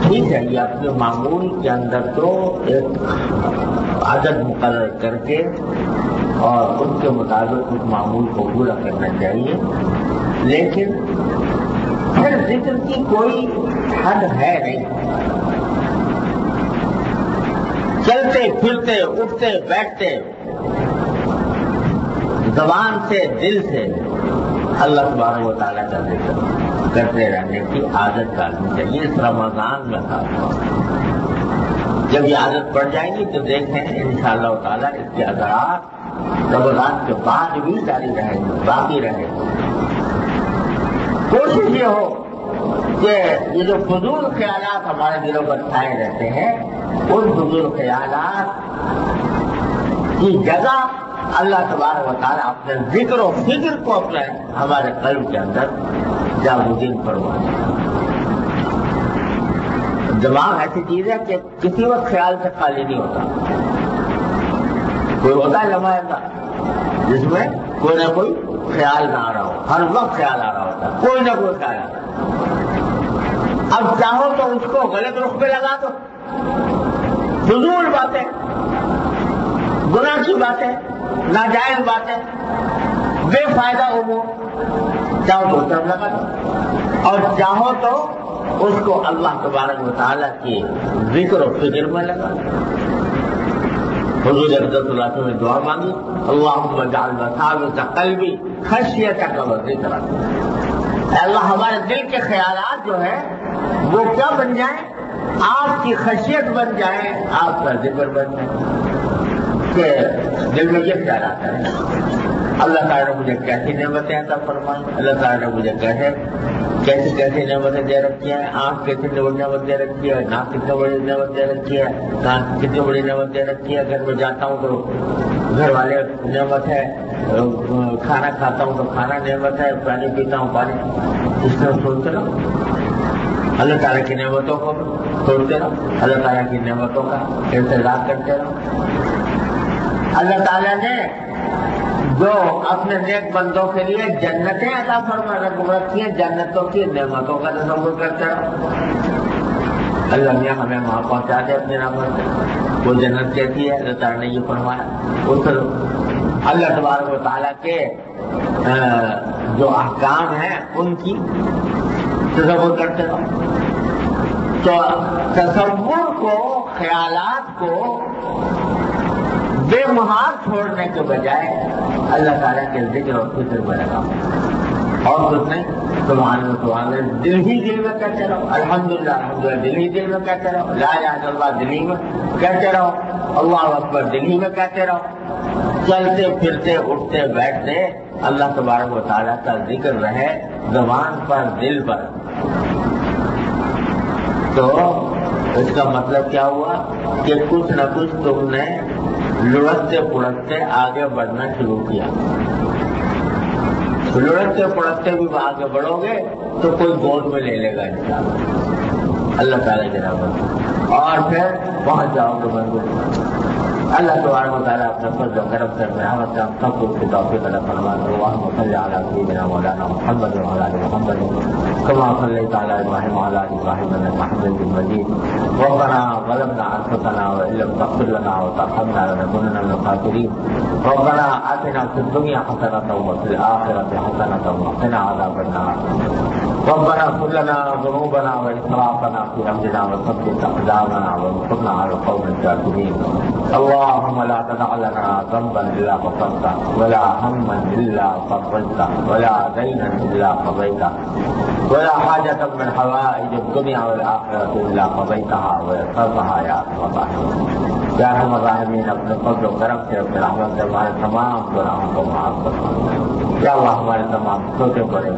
ٹھیک ہے, یہ اپنے معمول کے اندر تو ایک عدد مقرر کر کے اور اس کے مطابق اس معمول کو پورا کرنا چاہیے, لیکن پھر ذکر کی کوئی حد ہے نہیں. چلتے پھرتے اٹھتے بیٹھتے زبان سے دل سے اللہ سبحانہ و تعالیٰ کا ذکر کرتے رہنے کی عادت ڈالنی چاہیے. اس رمضان میں خاص جب یہ عادت پڑ جائے گی تو دیکھیں انشاءاللہ تعالیٰ اس کے اثرات رمضان کے بعد بھی جاری رہیں گے, باقی رہیں گے. کوشش یہ ہو کہ یہ جو فضول خیالات ہمارے دلوں پر چھائے رہتے ہیں ان فضول خیالات کی جگہ اللہ تبارک و تعالیٰ اپنے ذکر و فکر کو اپنے ہمارے قلب کے اندر جاگودین فرمائے. دماغ ایسی چیز ہے کہ کسی وقت خیال سے خالی نہیں ہوتا. کوئی ہوتا ہے لمحہ ایسا جس میں کوئی نہ کوئی خیال نہ آ رہا ہو, ہر وقت خیال آ رہا ہوتا ہے, کوئی نہ کوئی خیال آ رہا. اب چاہو تو اس کو غلط رخ پہ لگا دو, فضول باتیں, گناہ کی باتیں, ناجائز باتیں, بے فائدہ امور, چاہو تو طرف لگا دو اور چاہو تو اس کو اللہ تبارک و تعالیٰ کی ذکر و فکر میں لگا. حضور صلی اللہ علیہ وسلم نے دعا مانگی, اللہم اجعل مثابت قلبی خشیتک و ذکرک. اے اللہ ہمارے دل کے خیالات جو ہے وہ کیا بن جائیں, آپ کی خشیت بن جائیں, آپ کا ذکر بن جائے. کہ دل میں یہ خیال آتا ہے اللہ تعالیٰ نے مجھے کیسی نعمتیں عطا فرمائی, اللہ تعالیٰ نے مجھے کیسی نعمتیں دے رکھی ہیں, آنکھ کتنی بڑی نعمت دے رکھی ہے, ناک کتنی بڑی نعمت دے رکھی ہے, کان کتنی بڑی نعمت دے رکھی ہے. گھر میں جاتا ہوں تو گھر والے نعمت ہے, کھانا کھاتا ہوں تو کھانا نعمت ہے, پانی پیتا ہوں پانی. اس طرح سوچتے رہو, اللہ تعالیٰ کی نعمتوں کو سوچتے رہو, اللہ تعالیٰ کی نعمتوں کا انتظار کرتے رہو. اللہ تعالیٰ نے جو اپنے نیک بندوں کے لیے جنتیں عطا فرما رکھی ہیں, جنتوں کی نعمتوں کا تصور کرتے رہو. اللہ میاں ہمیں وہاں پہنچا دے اپنے رحمت سے. وہ جنت کیسی ہے اللہ تعالیٰ نے یہ فرمایا, اس اللہ تبارک و تعالیٰ کے جو احکام ہیں ان کی تصور کرتے رہو. تو تصور کو, خیالات کو بے مہار چھوڑنے کے بجائے اللہ تعالیٰ کے ذکر اور فکر میں لگا, اور کچھ نہیں. سبحان اللہ دل ہی دل میں کہتے رہو, الحمدللہ الحمدللہ دل ہی دل میں کہتے رہو, لا الہ الا اللہ دل ہی میں کہتے رہو, اللہ اکبر دل ہی میں کہتے رہو. چلتے پھرتے اٹھتے بیٹھتے اللہ تبارک و تعالیٰ کا ذکر رہے زبان پر, دل پر. تو اس کا مطلب کیا ہوا کہ کچھ نہ کچھ تم نے لڑکتے پڑکتے آگے بڑھنا شروع کیا. لڑکتے پڑکتے بھی آگے بڑھو گے تو کوئی گود میں لے لے گا انشاءاللہ. اللہ تعالیٰ کی رحمت اور پھر پہنچ جاؤ گے منزل۔ اللہ تبارک و تعالیٰ اپنے فضل و کرم سے رحمت سے ہم سب کو اس کی توفیق عطا فرمائے۔ اللہم صلی علی سیدنا مولانا محمد وعلی آل محمد کما صلیت علی ابراہیم وعلی آل ابراہیم انک حمید مجید۔ ربنا ظلمنا انفسنا وان لم تغفر لنا وترحمنا لنکونن من الخاسرین۔ ربنا آتنا فی الدنیا حسنۃ وفی الآخرۃ حسنۃ وقنا عذاب النار۔ ربنا اغفر لنا ذنوبنا واسرافنا في امرنا وثبت اقدامنا وانصرنا على القوم الكافرين۔ اللهم لا تدع لنا ذنبا الا غفرته ولا هما الا فرجته ولا دينا الا قضيته ولا حاجة من حوائج الدنيا والآخرة الا قضيتها ويسرتها يا ارحم الراحمين۔ یا ارحم الراحمین اپنے فضل و کرم سے اپنے رحمت سے ہمارے تمام گناہوں کو معاف فرما۔ یا اللہ ہمارے تمام چھوٹے بڑے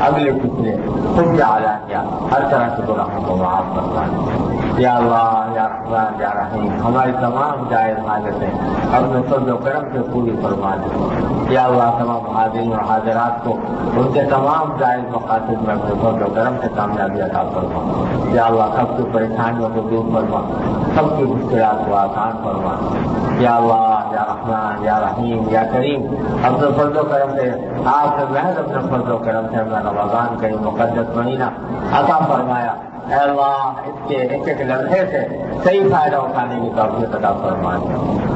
اگلے پچھلے خود علانیہ ہر طرح کے گناہوں کو معاف فرما۔ یا اللہ یا رحمان یا رحیم ہماری تمام جائز حاجتیں اپنے فضل و کرم سے پوری فرما دیں۔ یا اللہ تمام حاضرین اور حاضرات کو ان کے تمام جائز مقاصد میں اپنے فضل و کرم سے کامیابی عطا فرما۔ یا اللہ سب کی پریشانیوں کو دور فرما، سب کی مشکلات کو آسان فرما۔ یا اللہ یا رحمان یا رحیم یا کریم اپنے فضل و کرم سے آپ سے محض اپنے فضل و کرم سے ہمیں رمضان کا یہ مقدس مہینہ عطا فرمایا۔ اے اللہ اس کے ایک ایک لمحے سے صحیح فائدہ اٹھانے کی توفیق عطا فرما۔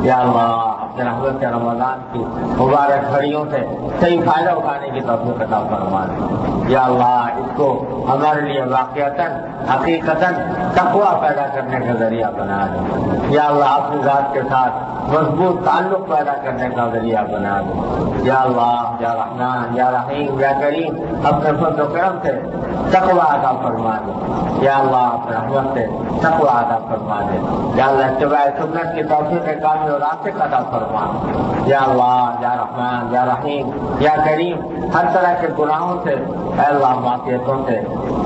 یا اللہ اپنے رحمت سے رمضان کی مبارک گھڑیوں سے صحیح فائدہ اٹھانے کی توفیق عطا فرما۔ یا اللہ اس کو ہمارے لیے واقعتاً حقیقتاً تقویٰ پیدا کرنے کا ذریعہ بنا دے۔ یا اللہ اپنی ذات کے ساتھ مضبوط تعلق پیدا کرنے کا ذریعہ بنا دے۔ یا اللہ یا رحمان یا رحیم یا کریم اپنے فضل و کرم سے تقویٰ عطا فرما دے۔ یا اللہ اپنے رحمت سے تقویٰ عطا فرما دے۔ یا اللہ اتباع سنت کی توفیق کامل اور راسخ عطا فرما۔ یا اللہ یا رحمان یا رحیم یا کریم ہر طرح کے گناہوں سے اے اللہ معصیتوں سے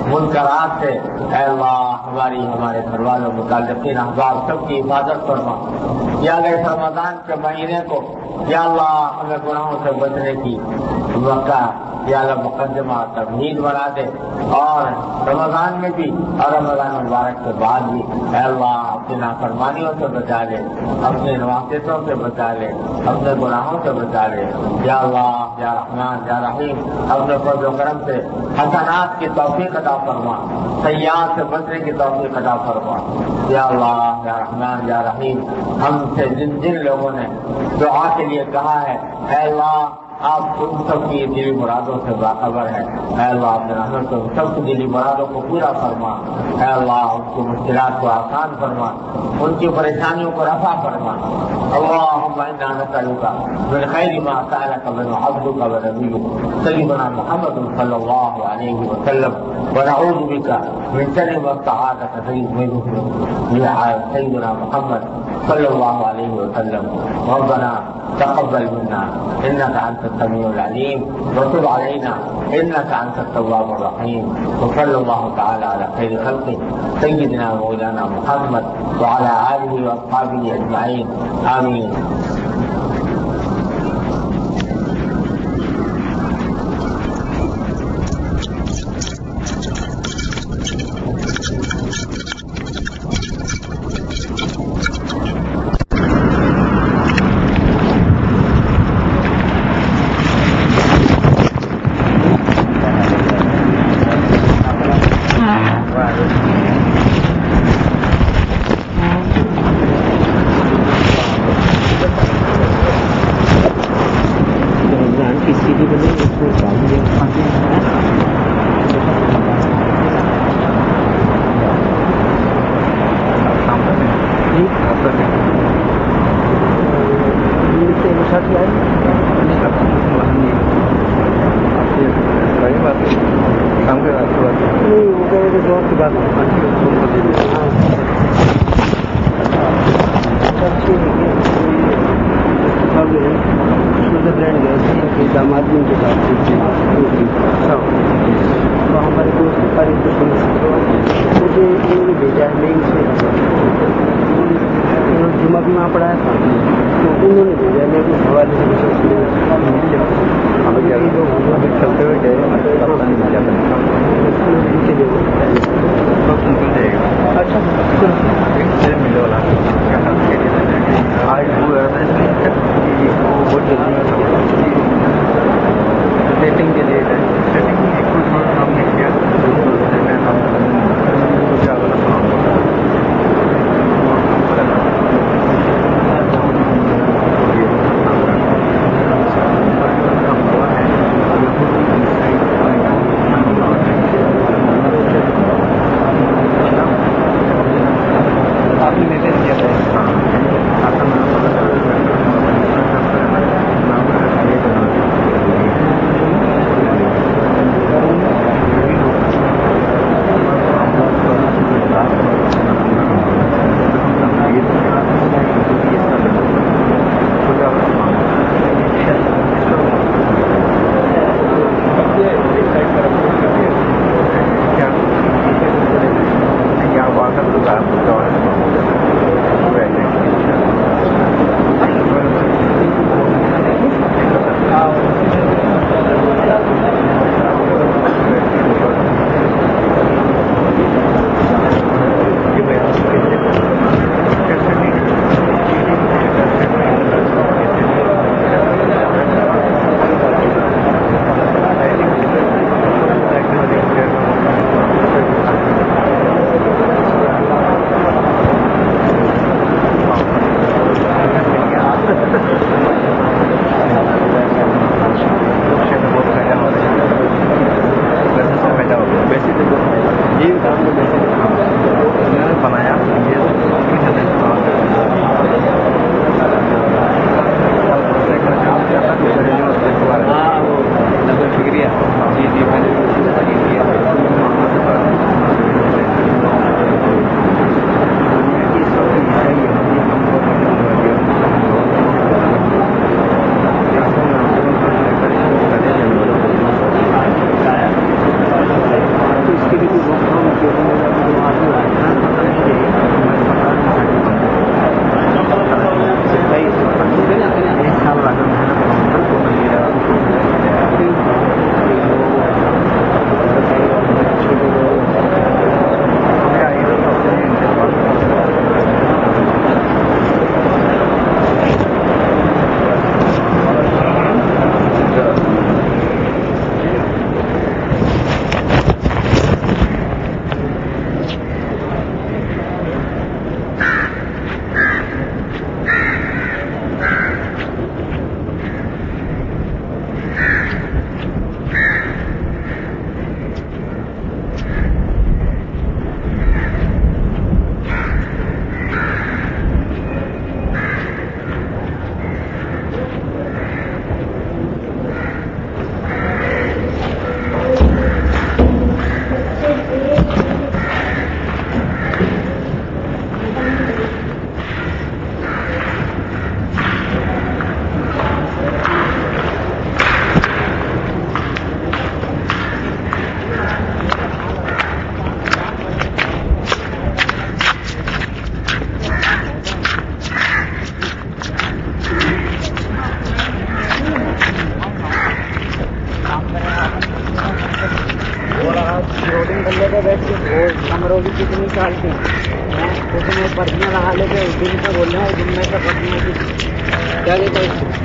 منکرات سے اے اللہ ہمارے گھر والوں متعلقین احباب سب کی حفاظت فرما۔ یا اللہ اس رمضان کے مہینے کو یا اللہ ہمیں گناہوں سے بچنے کی موقع یا اللہ مقدمہ تمہید بنا دے، اور رمضان میں بھی اور رمضان مبارک کے بعد بھی اے اللہ اپنی نافرمانیوں سے بچا لے، اپنے نواقصوں سے بچا لے، اپنے گناہوں سے بچا لے۔ یا اللہ یا رحمان یا رحیم اپنے فضل و کرم سے حسنات کی توفیق عطا فرما، سیئات سے بچنے کی توفیق عطا فرما۔ یا اللہ یا رحمان یا رحیم ہم سے جن لوگوں نے دعا کے لیے کہا ہے اے اللہ آپ ان سب کی دلی مرادوں سے باخبر ہے۔ اے اللہ اپنے رحمت سے ان سب کی دلی مرادوں کو پورا فرما۔ اے اللہ ان کی مشکلات کو آسان فرما، ان کی پریشانیوں کو رفع فرما۔ اللہم انا نسألک من خیر ما سألک منہ عبدک ونبیک سیدنا محمد صلی اللہ علیہ وسلم ونعوذ بک من شر ما استعاذک منہ سیدنا محمد صلی اللہ علیہ وسلم۔ ربنا تقبل منا انك انت السميع العليم وتب علينا انك انت التواب الرحيم، وصلى الله تعالى على خير خلقه سيدنا مولانا محمد وعلى اله واصحابه اجمعين آمين۔ ہمارے دوست بھیجا جمعہ بھی وہاں پڑھایا تھا تو انہوں نے بھیجا لیکن حوالے چلتے ہوئے گئے ملے والا آج وہ سیٹنگ کے لیے ہم نے کیا کمروں کی کتنی نکالتے ہیں اس میں پرچیاں لگا لیتے ہیں دن سے بول رہے ہیں دن میں سے پرچیاں کی کیا لیتے ہیں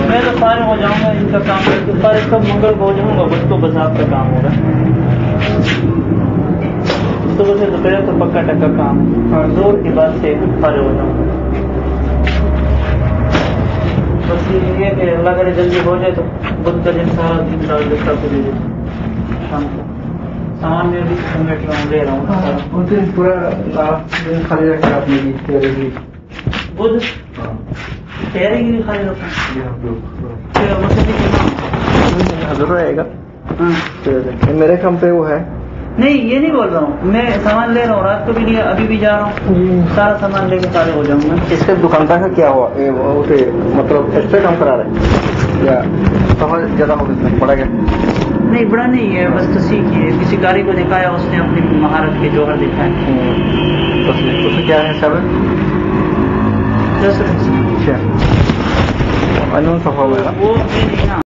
میں تو فارغ ہو جاؤں گا ان کا کام کر کے، فارغ کب منگل کو ہو جاؤں گا، بس تو بس آپ کا کام ہوگا، صبح سے دوپہر تو پکا ٹکا کام ہے، اور زور کی بات سے فارغ ہو جاؤں گا. بس یہ ہے کہ اللہ کرے جلدی ہو جائے تو بدھ کا دن سارا دن ڈال دیتا کو دے دیتا شام کو. سامان میں بھی سمیٹ رہا ہوں، لے رہا ہوں اس دن پورا خالی رکھا آپ نے بدھ تیرے کی بھی خالی رکھا ضرور آئے گا. ہاں میرے کام پہ وہ ہے. نہیں یہ نہیں بول رہا ہوں، میں سامان لے رہا ہوں، رات کو بھی لیا، ابھی بھی جا رہا ہوں، سارا سامان لے کے فارغ ہو جاؤں گا. اس کے دکاندار کا کیا ہوا؟ اسے مطلب ایکسٹرا کام کرا رہے یا بہت زیادہ ہو گیا پڑا گیا؟ نہیں بڑا نہیں ہے، بس تصحیح کی ہے، کسی گاڑی کو دکھایا، اس نے اپنی مہارت کے جوہر دکھائے. اس میں کیا ہے سب؟ 10 اچھا انون صفا وغیرہ وہ نہیں نا